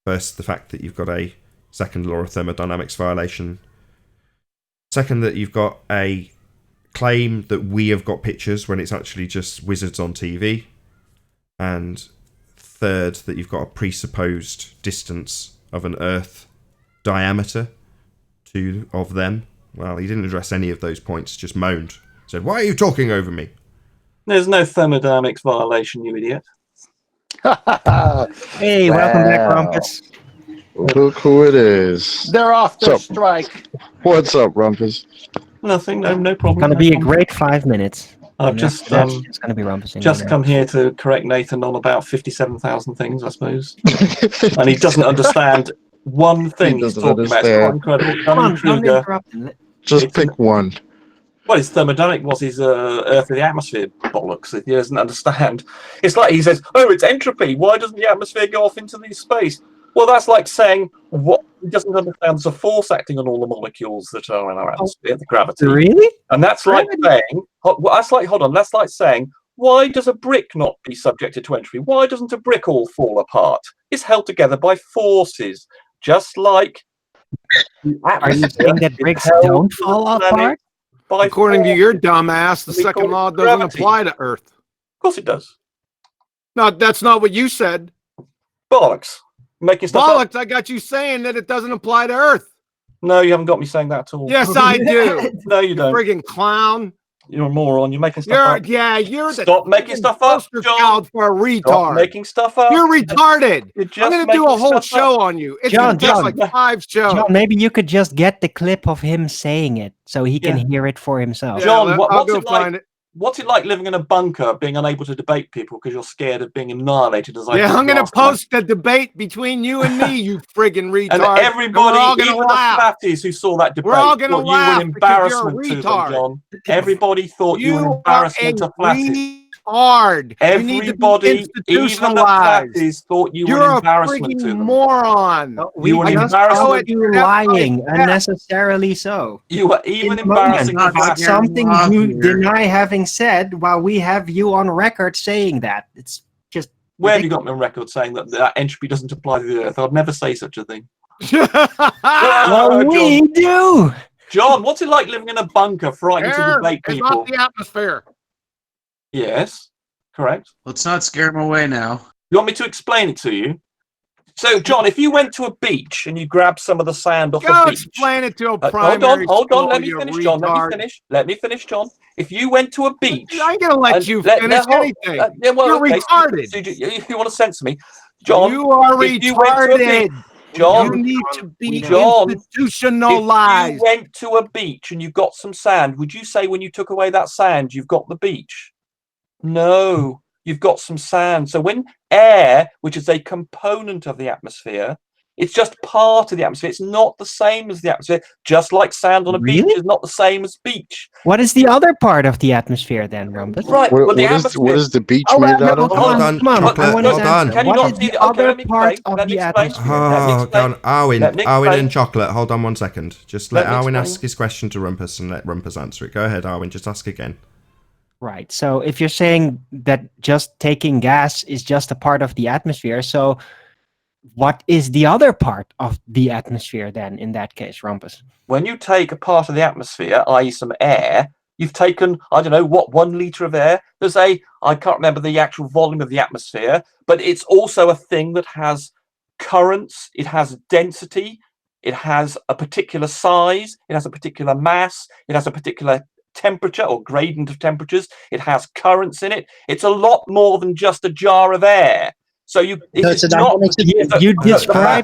First, the fact that you've got a second law of thermodynamics violation. Second, that you've got a claim that we have got pictures when it's actually just wizards on TV. And third, that you've got a presupposed distance of an Earth diameter of them. Well, he didn't address any of those points, just moaned. Said, why are you talking over me? There's no thermodynamics violation, you idiot. Hey, welcome back, Rumpus. Look who it is. They're off their What's up? strike. What's up, Rumpus? Nothing, no problem. It's going to be a great 5 minutes. I've just it's going to be rumpusing. just come here to correct Nathan on about 57,000 things, I suppose. And he doesn't understand one thing he's talking about. It's quite incredible. Come on, don't interrupt him. Just pick one. Well, his thermodynamic was his Earth of the atmosphere bollocks. He doesn't understand. It's like he says, "Oh, it's entropy. Why doesn't the atmosphere go off into the space?" Well, that's like saying what he doesn't understand. There's a force acting on all the molecules that are in our atmosphere, the gravity. Really? And that's like saying, that's like saying, why does a brick not be subjected to entropy? Why doesn't a brick all fall apart? It's held together by forces, just like. Are you saying that bricks don't fall apart? According to your dumbass, the second law doesn't apply to Earth. Of course it does. No, that's not what you said. Bollocks. Making stuff Bollocks, I got you saying that it doesn't apply to Earth. No, you haven't got me saying that at all. Yes, I do. No, you don't. Friggin' clown. You're a moron. You're making stuff up. Yeah, you're the Stop making stuff up, John. For a retard. Stop making stuff up. You're retarded. You're just I'm going to do a making whole stuff show up. on you. It's John, going to take like 5 shows. John, maybe you could just get the clip of him saying it so he can hear it for himself. John, I'll what's go it like? find it. What's it like living in a bunker, being unable to debate people because you're scared of being annihilated? As I Yeah, did I'm going to last time? post a debate between you and me, you friggin' retard. And we're everybody, all gonna even laugh. the fatties who saw that debate, We're all gonna thought laugh you were an because you're a embarrassment to them, retard. John. Everybody thought you were an You embarrassment are to fatties. Hard. You need to be Everybody, even the institutionalized. fatties, thought you were You're an a embarrassment to friggin' them. moron. You were an just embarrassment. called you lying, unnecessarily so. You were even embarrassing the about fatties. something you deny having said while we have you on record saying that. It's just Where have you got me on record saying that entropy doesn't apply to the Earth? I'd never say such a thing. well, we do. John, what's it like living in a bunker, frightened to Air debate is people? not the atmosphere. Yes, correct. Let's not scare him away now. You want me to explain it to you? So, John, if you went to a beach and you grabbed some of the sand off Go the beach... explain it to a hold primary on, school, let me you finish, John. retard. Let me finish, John. If you went to a beach... I ain't gonna let you finish anything. You're retarded. So you want to censor me. John, you are if you went to a retarded. beach, John, you need to be John, institutionalized. if you went to a beach and you got some sand, would you say when you took away that sand, you've got the beach? No, you've got some sand. So when air, which is a component of the atmosphere, it's just part of the atmosphere. It's not the same as the atmosphere. Just like sand on a beach is not the same as beach. What is the other part of the atmosphere then, Rumpus? Right. What is the beach Oh, made no, out of? Hold on, Chocolate, hold on. Can you What not is see the that? Okay, other let me part explain. of Let me the explain. atmosphere? Oh, go on. Arwin explain. and Chocolate, hold on 1 second. Just let Let me Arwin explain. ask his question to Rumpus and let Rumpus answer it. Go ahead, Arwin, just ask again. Right. So if you're saying that just taking gas is just a part of the atmosphere, so what is the other part of the atmosphere then in that case, Rumpus? When you take a part of the atmosphere, i.e. some air, you've taken, I don't know, 1 litre of air. I can't remember the actual volume of the atmosphere, but it's also a thing that has currents, it has density, it has a particular size, it has a particular mass, it has a particular temperature or gradient of temperatures, it has currents in it. It's a lot more than just a jar of air. So you describe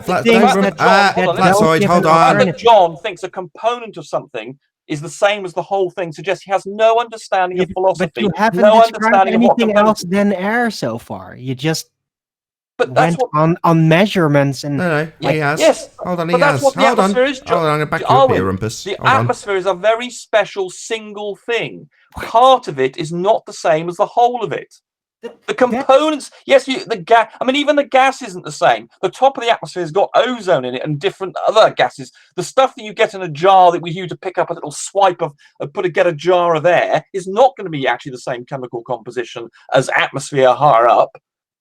things that John thinks a component of something is the same as the whole thing suggests he has no understanding of philosophy. But you haven't no described understanding of what anything components. else than air so far. You just that's went on measurements and No, he has. Yes, Hold on, he but that's has. what the Hold on. atmosphere is. Hold on, I'm back you up here, Rumpus. The Hold on. atmosphere is a very special single thing. Part of it is not the same as the whole of it. The components, yes, the gas. I mean, even the gas isn't the same. The top of the atmosphere has got ozone in it and different other gases. The stuff that you get in a jar that we use to pick up a little swipe of, get a jar of air is not going to be actually the same chemical composition as atmosphere higher up.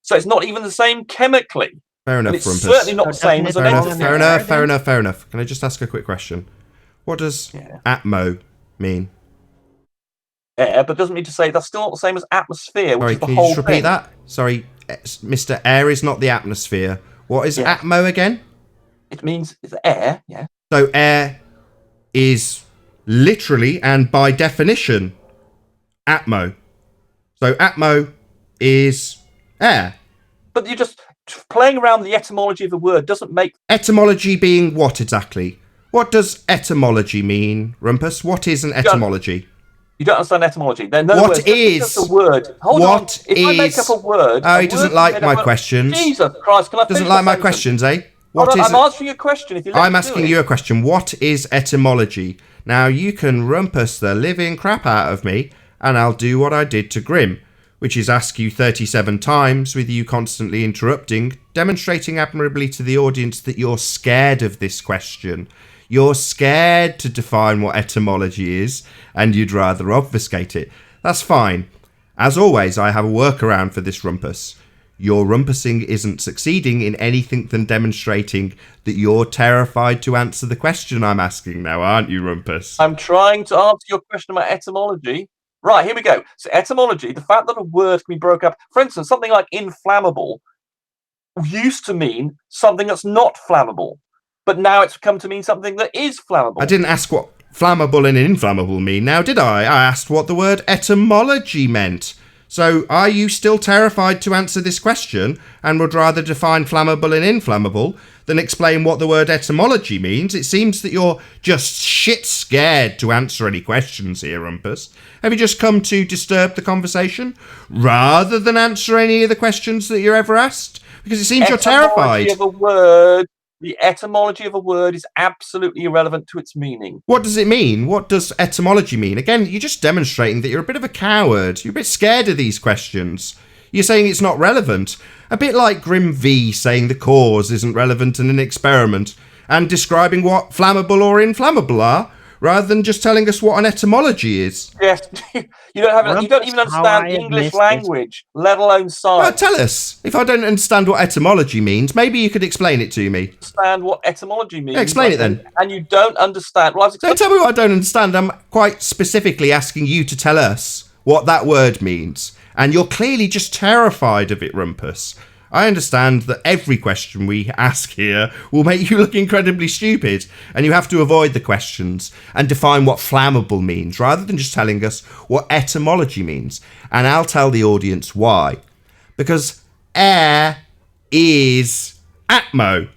So it's not even the same chemically. Fair enough, and it's Rumpus. certainly not the same as an entity. Fair enough. Can I just ask a quick question? What does atmo mean? Air, but doesn't mean to say that's still not the same as atmosphere, which Sorry, is the can you whole just repeat thing. that? Sorry, Mr. Air is not the atmosphere. What is atmo again? It means it's air, yeah. So air is literally and by definition atmo. So atmo is air. But you're just playing around the etymology of the word doesn't make... Etymology being what exactly? What does etymology mean, Rumpus? What is an etymology? You don't understand etymology. Then no What words. is a word? Hold on. If I make up a word, Oh, he doesn't like my questions. Jesus Christ! Can I Doesn't finish like my my questions, eh? I'm answering a question. If you let I'm me do asking it. you a question. What is etymology? Now you can rumpus the living crap out of me, and I'll do what I did to Grim, which is ask you 37 times with you constantly interrupting, demonstrating admirably to the audience that you're scared of this question. You're scared to define what etymology is, and you'd rather obfuscate it. That's fine. As always, I have a workaround for this rumpus. Your rumpusing isn't succeeding in anything than demonstrating that you're terrified to answer the question I'm asking now, aren't you, Rumpus? I'm trying to answer your question about etymology. Right, here we go. So etymology, the fact that a word can be broken up. For instance, something like inflammable used to mean something that's not flammable. But now it's come to mean something that is flammable. I didn't ask what flammable and inflammable mean now, did I? I asked what the word etymology meant. So are you still terrified to answer this question and would rather define flammable and inflammable than explain what the word etymology means? It seems that you're just shit scared to answer any questions here, Rumpus. Have you just come to disturb the conversation rather than answer any of the questions that you're ever asked? Because it seems you're terrified. The etymology of a word is absolutely irrelevant to its meaning. What does it mean? What does etymology mean? Again, you're just demonstrating that you're a bit of a coward. You're a bit scared of these questions. You're saying it's not relevant. A bit like Grim V saying the cause isn't relevant in an experiment and describing what flammable or inflammable are rather than just telling us what an etymology is. Yes, you don't even understand English language, let alone science. Well, tell us. If I don't understand what etymology means, maybe you could explain it to me. Understand what etymology means? Yeah, explain it then. And you don't understand. Well, don't tell me what I don't understand. I'm quite specifically asking you to tell us what that word means. And you're clearly just terrified of it, Rumpus. I understand that every question we ask here will make you look incredibly stupid, and you have to avoid the questions and define what flammable means, rather than just telling us what etymology means. And I'll tell the audience why. Because air is atmosphere.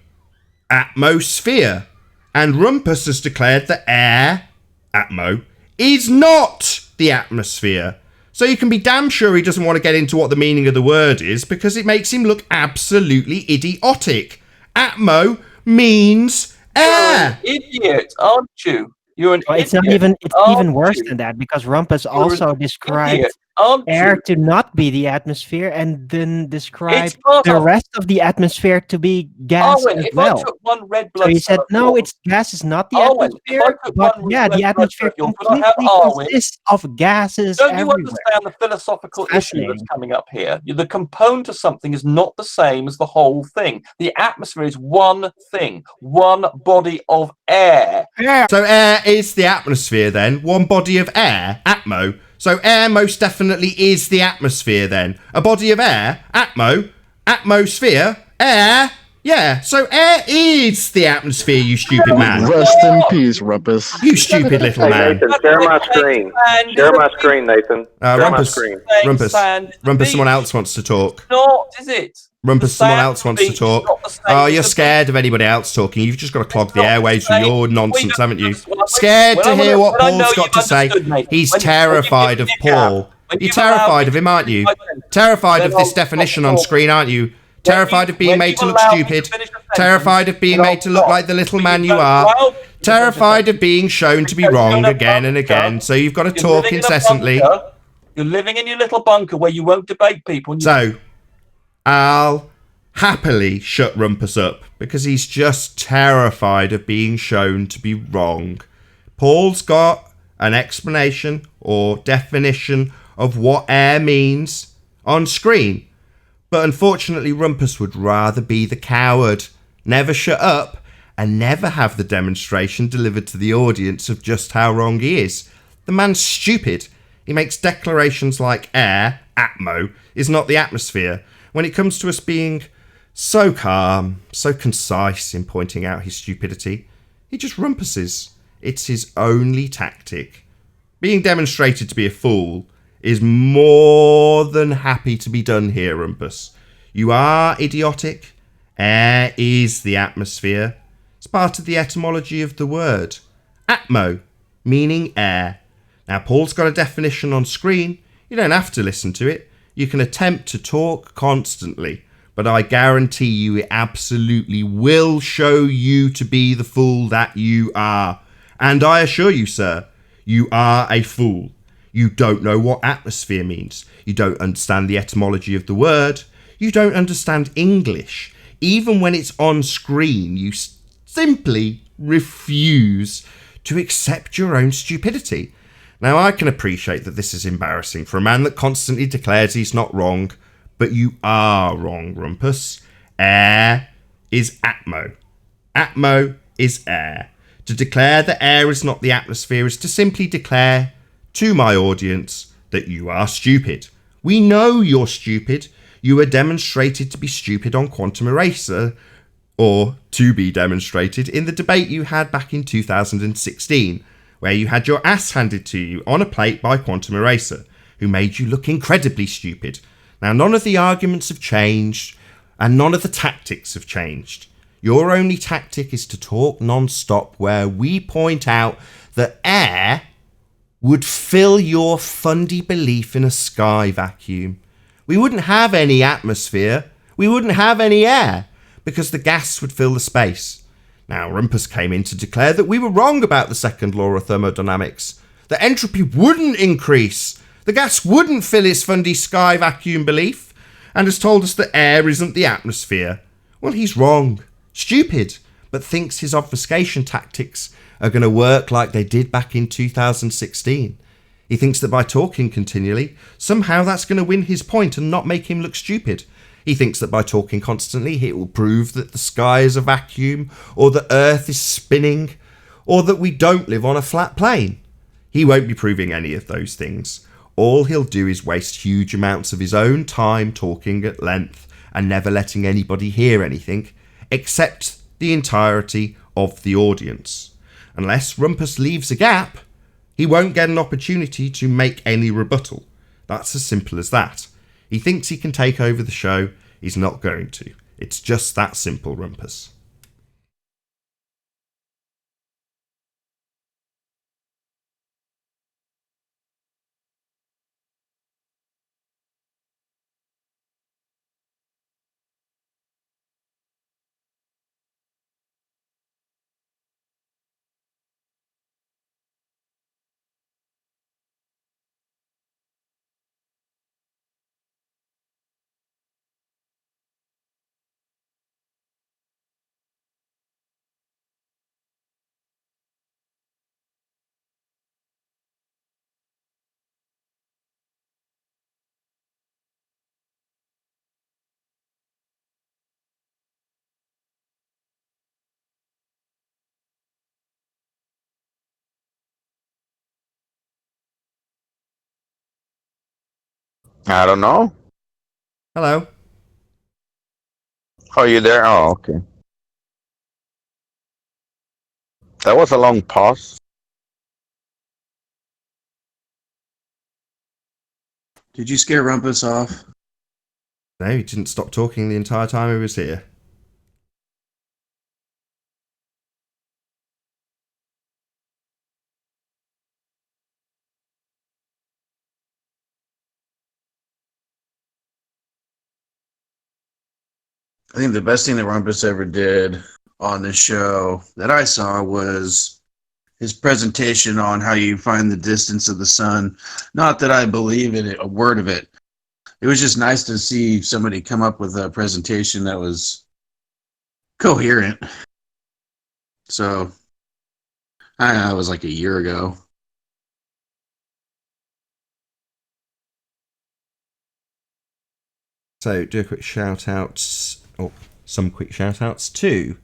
And Rumpus has declared that air, atmo, is not the atmosphere. So you can be damn sure he doesn't want to get into what the meaning of the word is, because it makes him look absolutely idiotic. Atmo means air. You're an idiot, aren't you? You're an idiot. It's even worse than that, because Rumpus also described air to not be the atmosphere, and then described the rest of the atmosphere to be gas as well. I took one red blood So he said, no, gas is not the atmosphere, but yeah, the atmosphere completely consists of gases Don't everywhere. you understand the philosophical issue that's coming up here? The component of something is not the same as the whole thing. The atmosphere is one thing, one body of air. So air is the atmosphere then, one body of air, atmo. So air most definitely is the atmosphere then. A body of air, atmosphere, air. Yeah, so air is the atmosphere, you stupid man. Rest in peace, Rumpus. You stupid little man. Nathan, share my screen. Share my screen, Nathan. Share my screen. Rumpus, someone else wants to talk. Not, is it? Rumpus, someone else wants to talk. Oh, you're scared of anybody else talking. You've just got to clog the airwaves with your nonsense, haven't you? Scared to hear what Paul's got to say. He's terrified of Paul. You're terrified of him, aren't you? Terrified of this definition on screen, aren't you? Terrified of being made to look stupid. Terrified of being made to look like the little man you are. Terrified of being shown to be wrong again and again. So you've got to talk incessantly. You're living in your little bunker where you won't debate people. So I'll happily shut Rumpus up, because he's just terrified of being shown to be wrong. Paul's got an explanation or definition of what air means on screen. But unfortunately, Rumpus would rather be the coward, never shut up, and never have the demonstration delivered to the audience of just how wrong he is. The man's stupid. He makes declarations like air, atmo, is not the atmosphere, when it comes to us being so calm, so concise in pointing out his stupidity. He just rumpuses. It's his only tactic. Being demonstrated to be a fool is more than happy to be done here, Rumpus. You are idiotic. Air is the atmosphere. It's part of the etymology of the word. Atmo, meaning air. Now, Paul's got a definition on screen. You don't have to listen to it. You can attempt to talk constantly, but I guarantee you it absolutely will show you to be the fool that you are. And I assure you, sir, you are a fool. You don't know what atmosphere means. You don't understand the etymology of the word. You don't understand English. Even when it's on screen, you simply refuse to accept your own stupidity. Now, I can appreciate that this is embarrassing for a man that constantly declares he's not wrong, but you are wrong, Rumpus. Air is atmo. Atmo is air. To declare that air is not the atmosphere is to simply declare to my audience that you are stupid. We know you're stupid. You were demonstrated to be stupid on Quantum Eraser, or to be demonstrated in the debate you had back in 2016, where you had your ass handed to you on a plate by Quantum Eraser, who made you look incredibly stupid. Now, none of the arguments have changed, and none of the tactics have changed. Your only tactic is to talk non-stop, where we point out that air would fill your fundy belief in a sky vacuum. We wouldn't have any atmosphere. We wouldn't have any air, because the gas would fill the space. Now, Rumpus came in to declare that we were wrong about the second law of thermodynamics. That entropy wouldn't increase. The gas wouldn't fill his fundy sky vacuum belief, and has told us that air isn't the atmosphere. Well, he's wrong. Stupid. but thinks his obfuscation tactics are going to work like they did back in 2016. He thinks that by talking continually, somehow that's going to win his point and not make him look stupid. He thinks that by talking constantly, it will prove that the sky is a vacuum, or that Earth is spinning, or that we don't live on a flat plane. He won't be proving any of those things. All he'll do is waste huge amounts of his own time talking at length and never letting anybody hear anything, except the entirety of the audience. Unless Rumpus leaves a gap, he won't get an opportunity to make any rebuttal. That's as simple as that. He thinks he can take over the show. He's not going to. It's just that simple, Rumpus. I don't know. Hello. Oh, you there? Oh, okay. That was a long pause. Did you scare Rumpus off? No, he didn't stop talking the entire time he was here. I think the best thing that Rumpus ever did on this show that I saw was his presentation on how you find the distance of the sun. Not that I believe in it, a word of it. It was just nice to see somebody come up with a presentation that was coherent. So, I don't know, it was like a year ago. So, do a quick shout out, or some quick shout outs to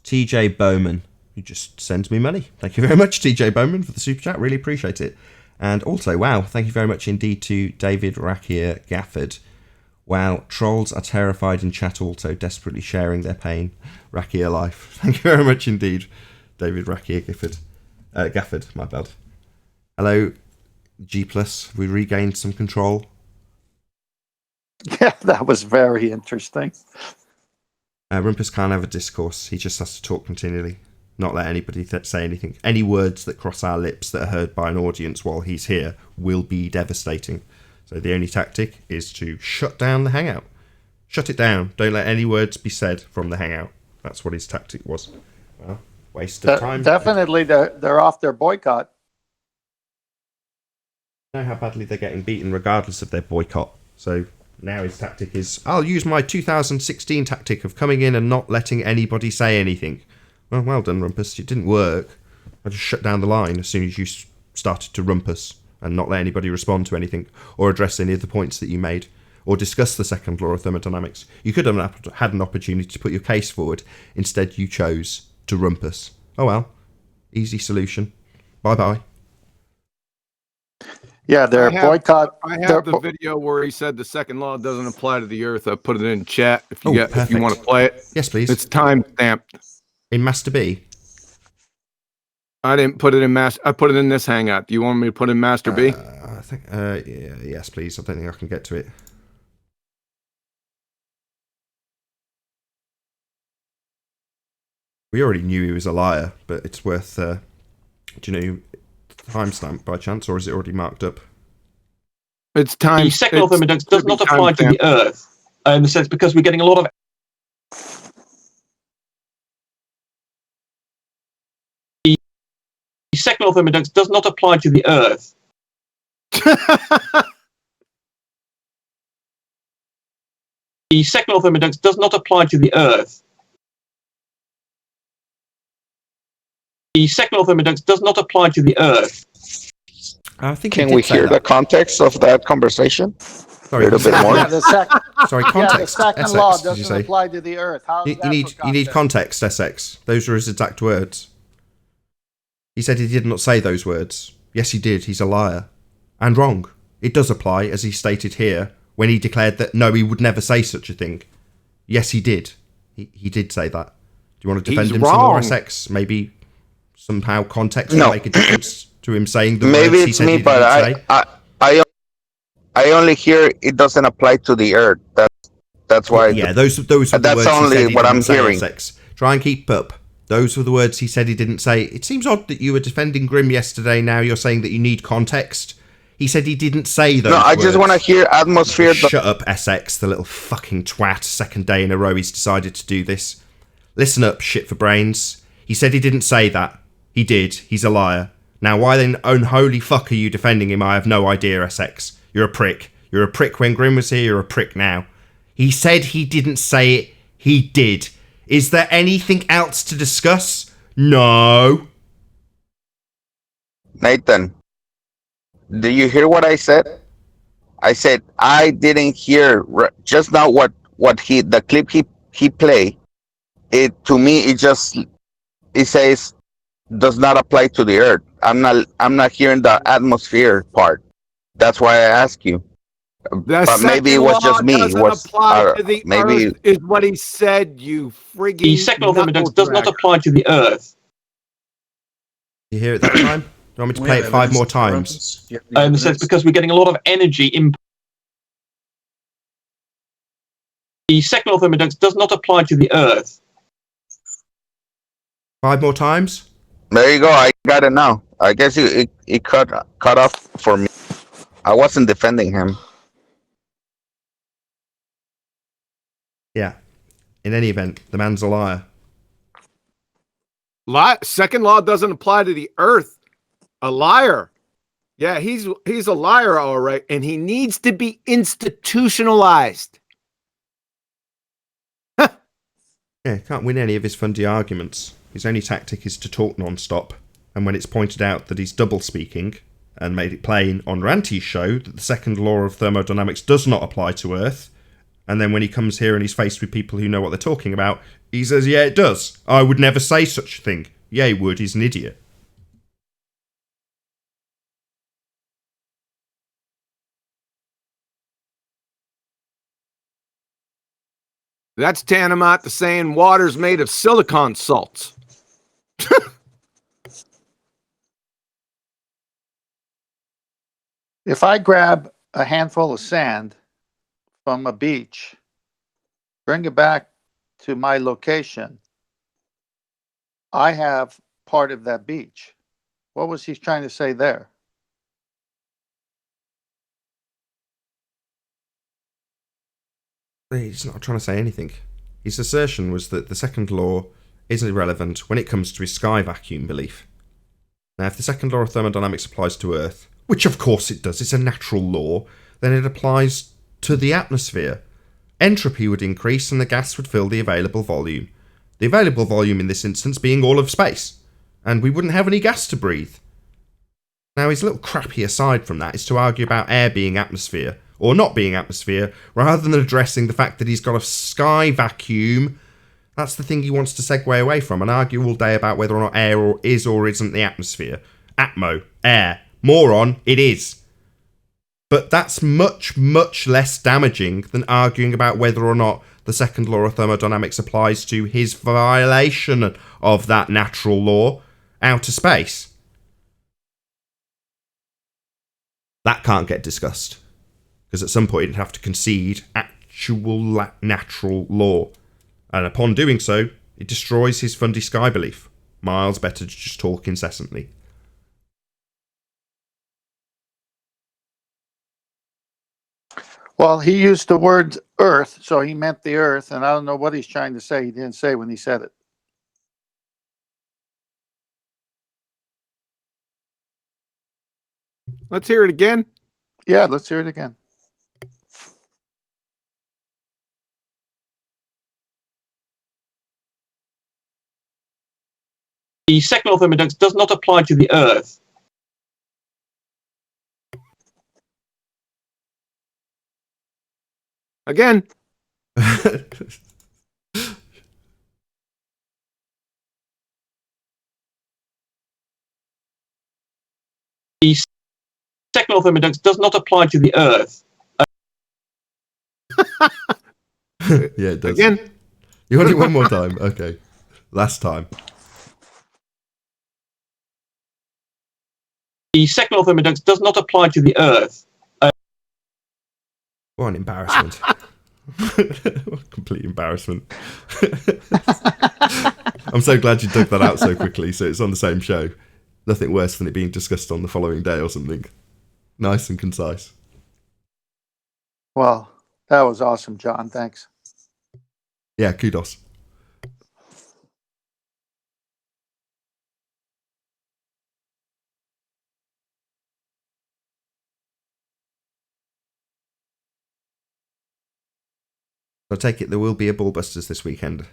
TJ Bowman, who just sends me money. Thank you very much, TJ Bowman, for the super chat. Really appreciate it. And also, wow, thank you very much indeed to David Rakier Gafford. Wow, trolls are terrified in chat, also desperately sharing their pain. Rakier life. Thank you very much indeed, David Rakier Gafford, my bad. Hello, G+. We regained some control. Yeah, that was very interesting. Rumpus can't have a discourse. He just has to talk continually. Not let anybody say anything. Any words that cross our lips that are heard by an audience while he's here will be devastating. So the only tactic is to shut down the hangout. Shut it down. Don't let any words be said from the hangout. That's what his tactic was. Well, waste of time. Definitely, they're off their boycott. Know how badly they're getting beaten regardless of their boycott. So now his tactic is, I'll use my 2016 tactic of coming in and not letting anybody say anything. Well done, Rumpus. It didn't work. I just shut down the line as soon as you started to rumpus and not let anybody respond to anything or address any of the points that you made or discuss the second law of thermodynamics. You could have had an opportunity to put your case forward. Instead, you chose to rumpus. Oh well. Easy solution. Bye-bye. Yeah, their boycott. I have the video where he said the second law doesn't apply to the Earth. I put it in chat if you if you want to play it. Yes, please. It's time stamped in Master B. I didn't put it in Master. I put it in this Hangout. Do you want me to put in Master B? I think. Yeah, yes, please. I don't think I can get to it. We already knew he was a liar, but it's worth. Do you know timestamp by chance, or is it already marked up? It's time. The second law of thermodynamics does not apply to the Earth in the sense because we're getting a lot of. The second law of thermodynamics does not apply to the Earth. The second law of thermodynamics does not apply to the Earth. The second law of thermodynamics does not apply to the Earth. I think Can we hear the context of that conversation? Sorry, a little bit more. Yeah, the second. Sorry, Yeah, the context. second law SX, did you doesn't say? apply to the Earth. How's You that need for you need context, SX. Those are his exact words. He said he did not say those words. Yes, he did. He's a liar. And wrong. It does apply, as he stated here, when he declared that no, he would never say such a thing. Yes, he did. He did say that. Do you want to defend He's him some more, wrong. SX? Maybe somehow context No. will make a difference to him saying the Maybe words he it's said me, he but didn't say. I only hear it doesn't apply to the Earth. That's why. Yeah, those were the that's words he only said he what didn't I'm say, hearing. SX. Try and keep up. Those were the words he said he didn't say. It seems odd that you were defending Grimm yesterday. Now you're saying that you need context. He said he didn't say those No, I words. just want to hear atmosphere. Shut up, SX, the little fucking twat. Second day in a row he's decided to do this. Listen up, shit for brains. He said he didn't say that. He did. He's a liar. Now, why then unholy fuck are you defending him? I have no idea, SX. You're a prick. You're a prick when Grimm was here. You're a prick now. He said he didn't say it. He did. Is there anything else to discuss? No. Nathan, do you hear what I said? I said I didn't hear just now what the clip he played. It to me it says does not apply to the Earth. I'm not hearing the atmosphere part. That's why I ask you. But maybe it was just me. It was apply to the maybe Earth is what he said. You friggin' The second law of thermodynamics does not apply to the Earth. You hear it that time? Do you want me to play it 5 more times? In the sense because we're getting a lot of energy in. The second law of thermodynamics does not apply to the Earth. 5 more times? there you go. I got it now. I guess it cut off for me. I wasn't defending him. Yeah. In any event, the man's a liar. Second law doesn't apply to the Earth. A liar. Yeah, he's a liar, all right, and he needs to be institutionalized. Yeah, can't win any of his fundy arguments. His only tactic is to talk non-stop, and when it's pointed out that he's double-speaking, and made it plain on Ranty's show that the second law of thermodynamics does not apply to Earth, and then when he comes here and he's faced with people who know what they're talking about, he says, yeah, it does. I would never say such a thing. Yeah, he would. He's an idiot. That's tantamount to saying water's made of silicon salts. If I grab a handful of sand from a beach, bring it back to my location, I have part of that beach. What was he trying to say there? He's not trying to say anything. His assertion was that the second law is irrelevant when it comes to his sky vacuum belief. Now, if the second law of thermodynamics applies to Earth, which of course it does, it's a natural law, then it applies to the atmosphere. Entropy would increase and the gas would fill the available volume. The available volume in this instance being all of space. And we wouldn't have any gas to breathe. Now, his little crappy aside from that is to argue about air being atmosphere, or not being atmosphere, rather than addressing the fact that he's got a sky vacuum. That's the thing he wants to segue away from and argue all day about whether or not air or isn't the atmosphere. Atmo, air, moron, it is. But that's much, much less damaging than arguing about whether or not the second law of thermodynamics applies to his violation of that natural law, outer space. That can't get discussed. Because at some point he'd have to concede actual natural law. And upon doing so, it destroys his fundy sky belief. Miles better to just talk incessantly. Well, he used the word Earth, so he meant the Earth, and I don't know what he's trying to say. He didn't say when he said it. Let's hear it again. Yeah, let's hear it again. The second law of thermodynamics does not apply to the Earth. Again. The second law of thermodynamics does not apply to the Earth. Yeah, it does. Again. You want it one more time? Okay. Last time. The second law of thermodynamics does not apply to the Earth. What an embarrassment. Complete embarrassment. I'm so glad you dug that out so quickly, so it's on the same show. Nothing worse than it being discussed on the following day or something. Nice and concise. Well, that was awesome, John. Thanks. Yeah, kudos. I take it there will be a Ballbusters this weekend.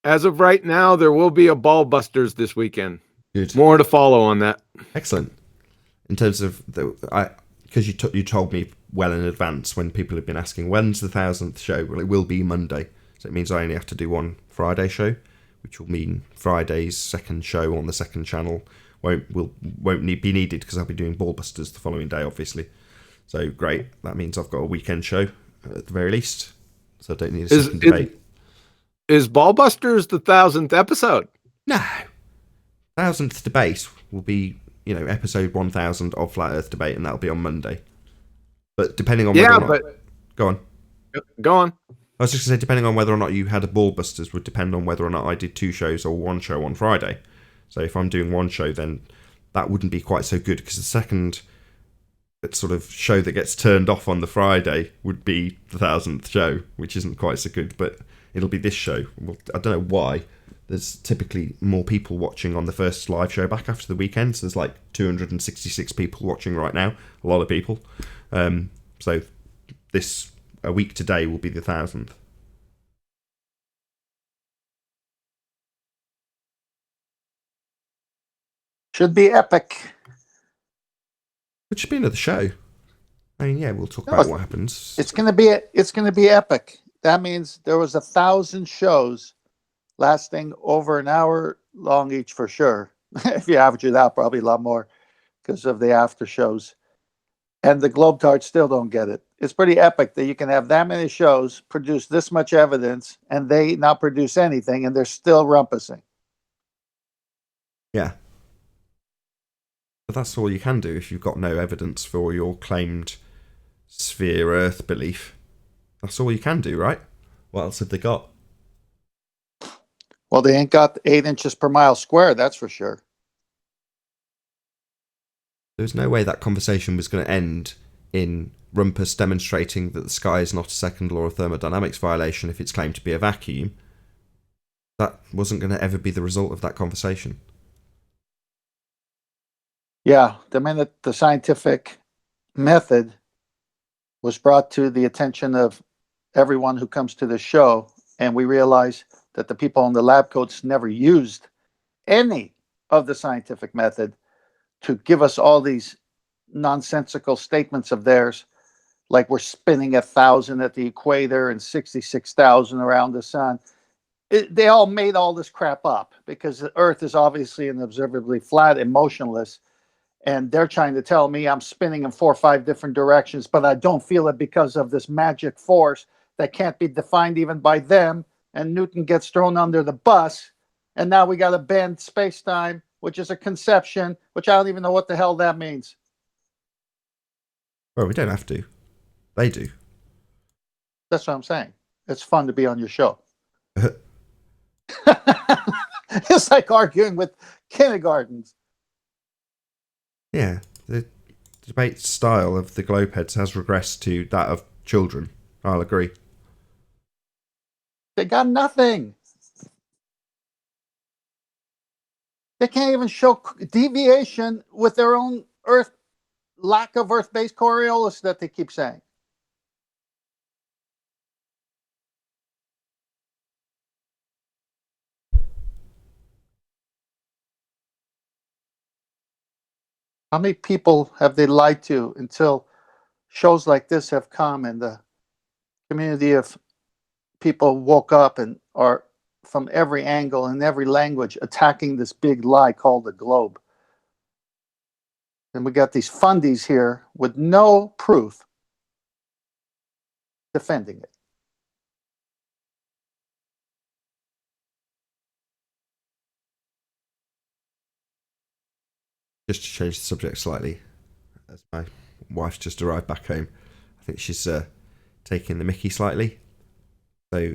As of right now, there will be a Ballbusters this weekend. Good. More to follow on that. Excellent. In terms of because you told me well in advance when people have been asking when's the 1000th show. Well, it will be Monday, so it means I only have to do one Friday show, which will mean Friday's second show on the second channel won't be needed because I'll be doing Ballbusters the following day, obviously. So great. That means I've got a weekend show at the very least, so I don't need a second debate. Is Ballbusters the 1000th episode? No. 1000th debate will be, episode 1000 of Flat Earth Debate, and that'll be on Monday. But depending on whether or not... Go on. Go on. I was just going to say, depending on whether or not you had a Ballbusters would depend on whether or not I did 2 shows or 1 show on Friday. So if I'm doing 1 show, then that wouldn't be quite so good, because the second sort of show that gets turned off on the Friday would be the 1000th show, which isn't quite so good, but it'll be this show. Well, I don't know why. There's typically more people watching on the first live show back after the weekend, so there's like 266 people watching right now, a lot of people. So a week today will be the 1000th. Should be epic. It should be another show. I mean, yeah, we'll talk about what happens. It's gonna be epic. That means there was 1,000 shows lasting over an hour long each for sure. If you average it out, probably a lot more because of the after shows. And the Globetards still don't get it. It's pretty epic that you can have that many shows, produce this much evidence, and they not produce anything, and they're still rumpusing. Yeah. But that's all you can do if you've got no evidence for your claimed sphere Earth belief. That's all you can do, right? What else have they got? Well, they ain't got 8 inches per mile square, that's for sure. There's no way that conversation was going to end in Rumpus demonstrating that the sky is not a second law of thermodynamics violation if it's claimed to be a vacuum. That wasn't going to ever be the result of that conversation. Yeah, the minute the scientific method was brought to the attention of everyone who comes to the show, and we realize that the people in the lab coats never used any of the scientific method to give us all these nonsensical statements of theirs, like we're spinning 1,000 at the equator and 66,000 around the sun. They all made all this crap up because the Earth is obviously and observably flat and motionless. And they're trying to tell me I'm spinning in 4 or 5 different directions, but I don't feel it because of this magic force that can't be defined even by them. And Newton gets thrown under the bus. And now we got to bend space-time, which is a conception, which I don't even know what the hell that means. Well, we don't have to. They do. That's what I'm saying. It's fun to be on your show. It's like arguing with kindergartens. Yeah, the debate style of the Globeheads has regressed to that of children. I'll agree. They got nothing. They can't even show deviation with their own lack of Earth-based Coriolis that they keep saying. How many people have they lied to until shows like this have come and the community of people woke up and are from every angle and every language attacking this big lie called the globe? And we got these fundies here with no proof defending it. Just to change the subject slightly, as my wife's just arrived back home, I think she's taking the mickey slightly. So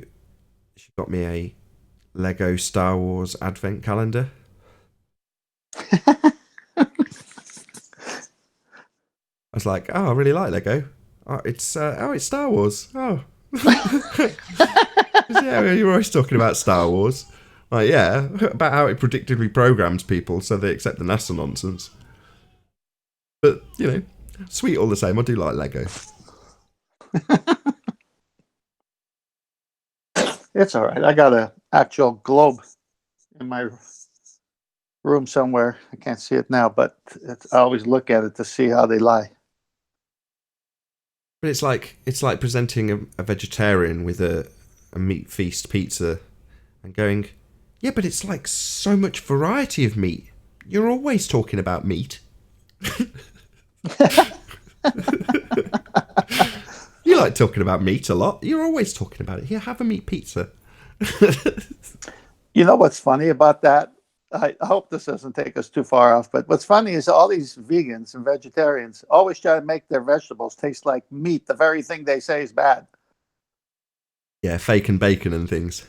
she got me a Lego Star Wars advent calendar. I was like, oh, I really like Lego. Oh, it's Star Wars. Oh. Yeah, you're always talking about Star Wars. Like, yeah, about how it predictably programs people so they accept the NASA nonsense. But, you know, sweet all the same. I do like Lego. It's all right. I got an actual globe in my room somewhere. I can't see it now, but I always look at it to see how they lie. But it's like presenting a vegetarian with a meat feast pizza and going, yeah, but it's like so much variety of meat. You're always talking about meat. You like talking about meat a lot. You're always talking about it. Here, have a meat pizza. You know what's funny about that? I hope this doesn't take us too far off, but what's funny is all these vegans and vegetarians always try to make their vegetables taste like meat, the very thing they say is bad. Yeah, fake and bacon and things.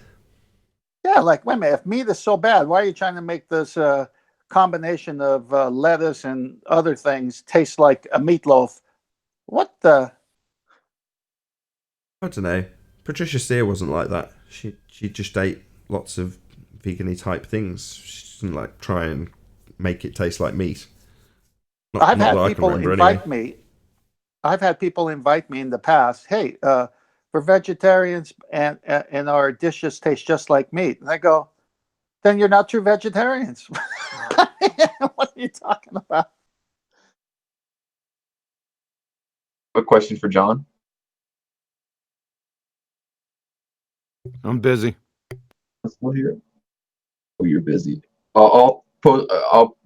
Yeah, like, wait a minute, if meat is so bad, why are you trying to make this combination of lettuce and other things taste like a meatloaf? What the? I don't know. Patricia Steer wasn't like that. She just ate lots of vegan-y type things. She didn't like try and make it taste like meat. I've had people invite me. I've had people invite me in the past. Hey, for vegetarians and our dishes taste just like meat. And I go, then you're not true vegetarians. What are you talking about? A question for John. I'm busy. Oh, you're busy. I'll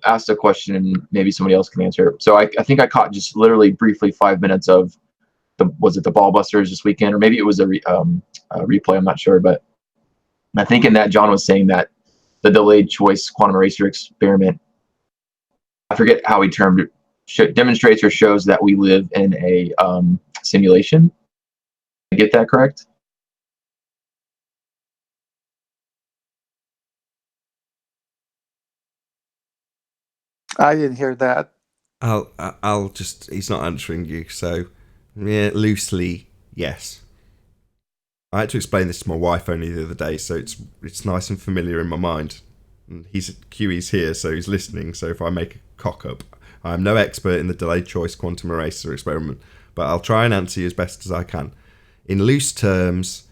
ask a question and maybe somebody else can answer. So I think I caught just literally briefly 5 minutes of was it the Ballbusters this weekend, or maybe it was a replay. I'm not sure, but I think in that John was saying that the delayed choice quantum eraser experiment, I forget how he termed it, demonstrates or shows that we live in a simulation. Did I get that correct? I didn't hear that. I'll just, he's not answering you, so yeah, loosely, yes. I had to explain this to my wife only the other day, so it's nice and familiar in my mind. And QE's here, so he's listening, so if I make a cock up, I'm no expert in the delayed choice quantum eraser experiment, but I'll try and answer you as best as I can. In loose terms,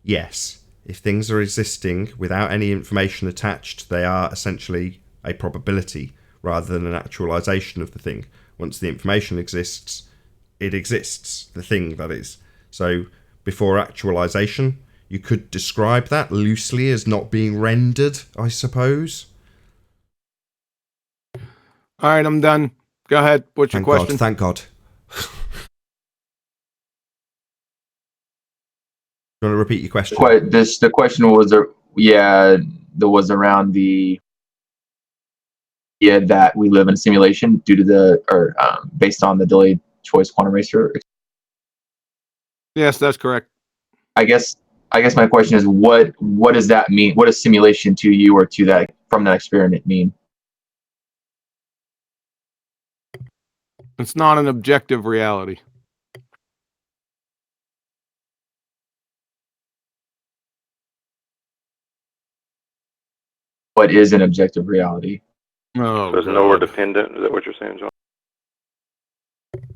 yes. If things are existing without any information attached, they are essentially a probability rather than an actualization of the thing. Once the information exists, it exists, the thing that is. So before actualization, you could describe that loosely as not being rendered, I suppose. All right, I'm done. Go ahead. What's your question? Thank God. You want to repeat your question? The question was, there was around the idea that we live in a simulation due to based on the delayed choice quantum eraser. Yes, that's correct. I guess my question is, what does that mean? What does simulation to you or to that from that experiment mean? It's not an objective reality. What is an objective reality? Oh, so it's nowhere dependent. Is that what you're saying, John?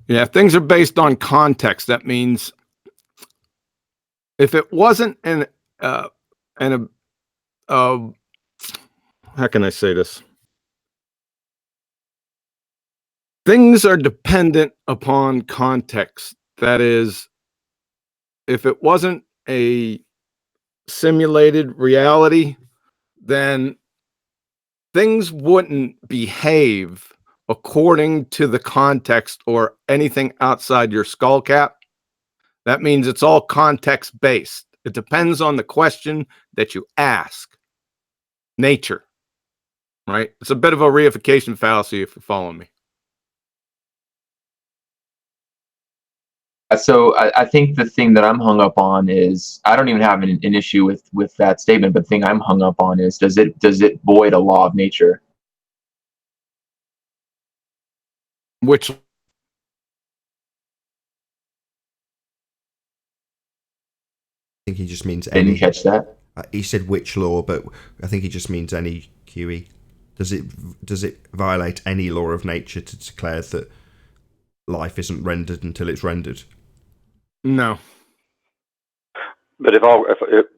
Yeah, if things are based on context, that means if it wasn't how can I say this? Things are dependent upon context. That is, if it wasn't a simulated reality, then things wouldn't behave according to the context or anything outside your skull cap. That means it's all context based. It depends on the question that you ask. Nature, right? It's a bit of a reification fallacy if you follow me. So I think the thing that I'm hung up on is, I don't even have an issue with that statement, but the thing I'm hung up on is, does it void a law of nature? Which I think he just means any. Didn't catch that. He said which law, but I think he just means any QE. Does it violate any law of nature to declare that life isn't rendered until it's rendered? No. But if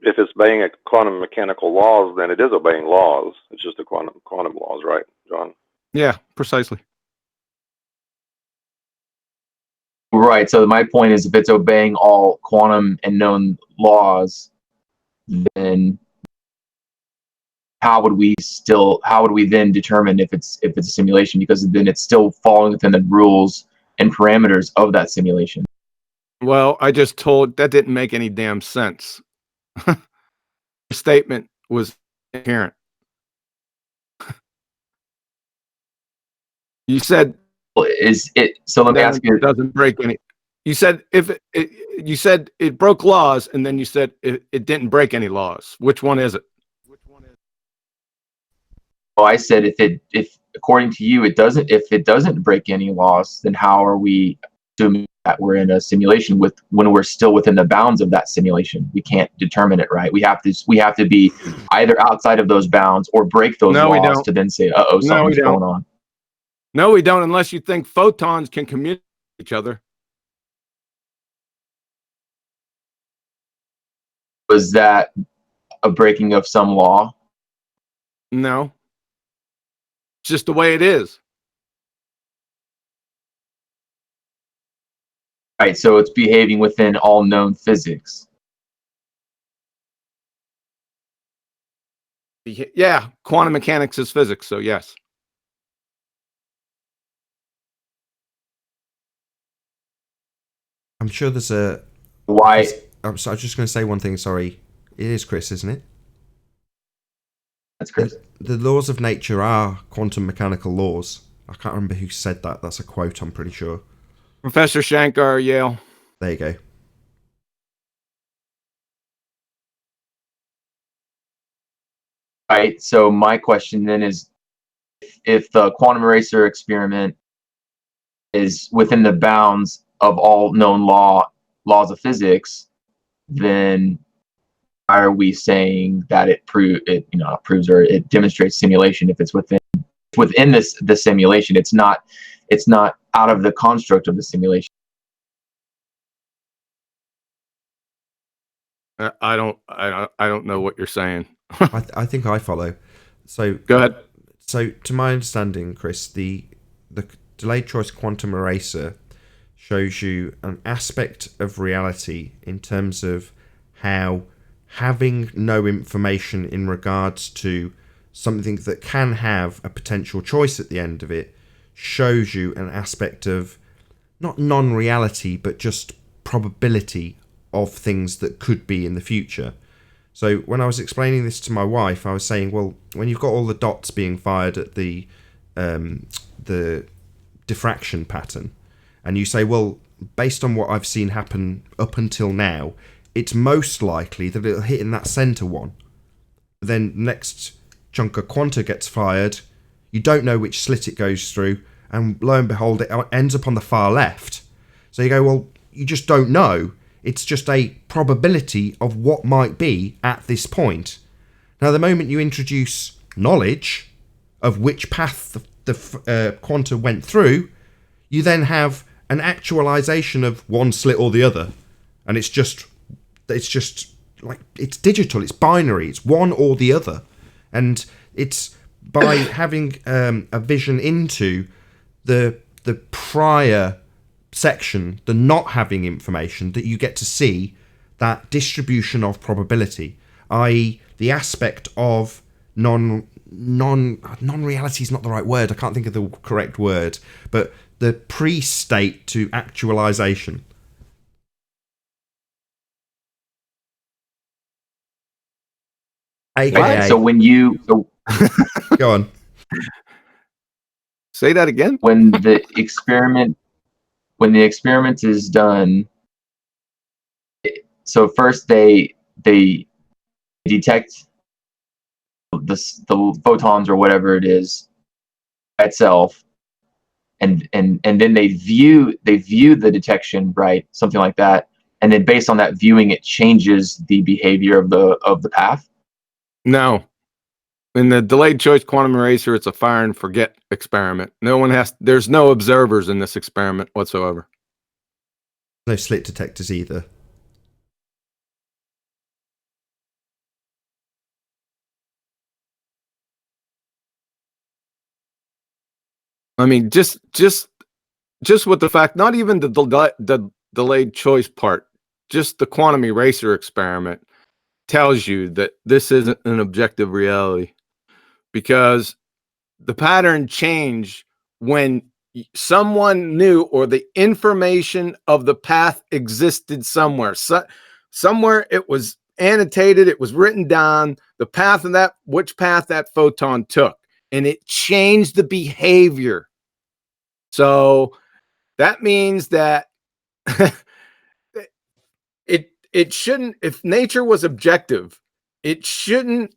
it's obeying quantum mechanical laws, then it is obeying laws. It's just the quantum laws, right, John? Yeah, precisely. Right. So my point is, if it's obeying all quantum and known laws, then how would we then determine if it's a simulation? Because then it's still falling within the rules and parameters of that simulation. Well, I just told that didn't make any damn sense. The statement was inherent. You said, is it? So let me ask you. It doesn't break any. You said you said it broke laws, and then you said it didn't break any laws. Which one is it? Well, I said if according to you it doesn't, if it doesn't break any laws, then how are we assuming that we're in a simulation when we're still within the bounds of that simulation? We can't determine it, right? We have to be either outside of those bounds or break those laws to then say, something's going on. No, we don't, unless you think photons can communicate with each other. Was that a breaking of some law? No. It's just the way it is. Right, so it's behaving within all known physics. Yeah, quantum mechanics is physics, so yes. I'm sure there's a... Why? I was just going to say one thing, sorry. It is Chris, isn't it? That's Chris. The laws of nature are quantum mechanical laws. I can't remember who said that. That's a quote, I'm pretty sure. Professor Shankar, Yale. There you go. Right, so my question then is, if the quantum eraser experiment is within the bounds of all known laws of physics, then why are we saying that it proves or it demonstrates simulation if it's within the simulation? It's not out of the construct of the simulation. I don't know what you're saying. I think I follow. So go ahead. So to my understanding, Chris, the delayed choice quantum eraser shows you an aspect of reality in terms of how having no information in regards to something that can have a potential choice at the end of it shows you an aspect of not non-reality but just probability of things that could be in the future. So when I was explaining this to my wife, I was saying, well, when you've got all the dots being fired at the diffraction pattern, and you say, well, based on what I've seen happen up until now, it's most likely that it'll hit in that center one. Then next chunk of quanta gets fired, you don't know which slit it goes through, and lo and behold, it ends up on the far left. So you go, well, you just don't know. It's just a probability of what might be at this point. Now, the moment you introduce knowledge of which path the quanta went through, you then have an actualization of one slit or the other. And it's just like, it's digital, it's binary, it's one or the other. And it's by having a vision into the the prior section, the not having information, that you get to see that distribution of probability, i.e. the aspect of non-reality is not the right word. I can't think of the correct word, but the pre-state to actualization. AKA, Right, so when you go on. Say that again. When the experiment is done, so first they detect the photons or whatever it is itself, and then they view the detection, right, something like that, and then based on that viewing, it changes the behavior of the path. No. In the delayed choice quantum eraser, it's a fire and forget experiment. There's no observers in this experiment whatsoever. No slit detectors either. I mean, just with the fact, not even the delayed choice part, just the quantum eraser experiment tells you that this isn't an objective reality, because the pattern changed when someone knew, or the information of the path existed somewhere. Somewhere it was annotated, it was written down, the path of that, which path that photon took, and it changed the behavior. So that means that it shouldn't, if nature was objective, it shouldn't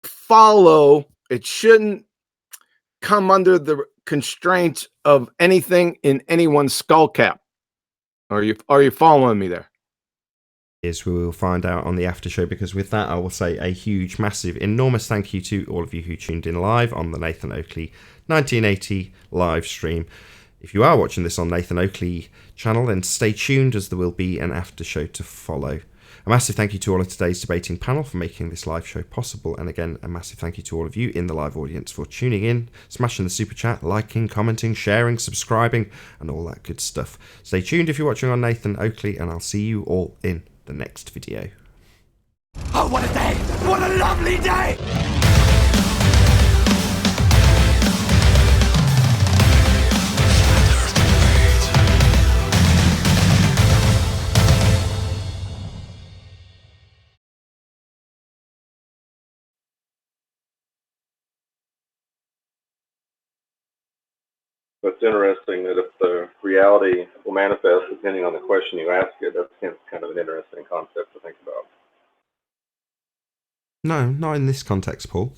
follow, it shouldn't come under the constraints of anything in anyone's skull cap. Are you following me there? Is we will find out on the after show, because with that I will say a huge, massive, enormous thank you to all of you who tuned in live on the Nathan Oakley 1980 live stream. If you are watching this on Nathan Oakley channel, then stay tuned, as there will be an after show to follow. A massive thank you to all of today's debating panel for making this live show possible, and again a massive thank you to all of you in the live audience for tuning in, smashing the super chat, liking, commenting, sharing, subscribing, and all that good stuff. Stay tuned if you're watching on Nathan Oakley, and I'll see you all in the next video. Oh, what a day! What a lovely day! But it's interesting that if the reality will manifest depending on the question you ask it, that's kind of an interesting concept to think about. No, not in this context, Paul.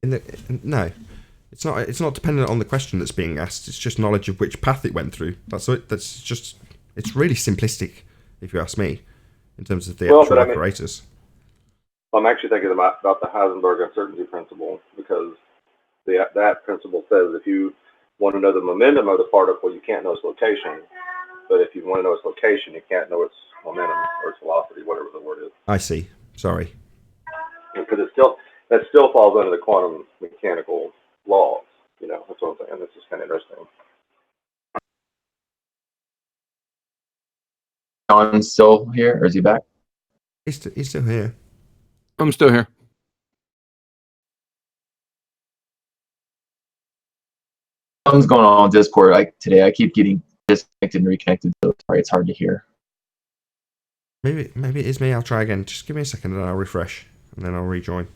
No, it's not. It's not dependent on the question that's being asked. It's just knowledge of which path it went through. That's it. That's just. It's really simplistic, if you ask me, in terms of the actual operators. I'm actually thinking about the Heisenberg uncertainty principle, because that principle says if you want to know the momentum of the particle, you can't know its location. But if you want to know its location, you can't know its momentum or its velocity, whatever the word is. I see. Sorry. Because that still falls under the quantum mechanical laws. You know, that's what I'm saying. This is kind of interesting. John's still here, or is he back? He's still here. I'm still here. Something's going on with Discord today. I keep getting disconnected and reconnected, so sorry, it's hard to hear. Maybe it is me. I'll try again. Just give me a second and I'll refresh, and then I'll rejoin.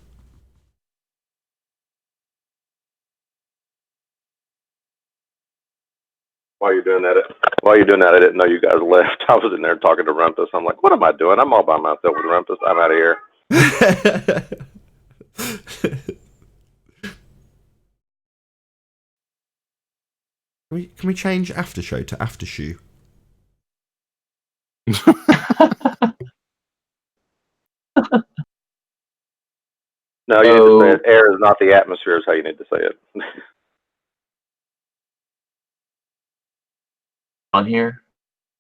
While you're doing that, I didn't know you guys left. I was in there talking to Rumpus. I'm like, what am I doing? I'm all by myself with Rumpus. I'm out of here. Can we change after show to after shoe? No, you need to say it. Air is not the atmosphere is how you need to say it. On here?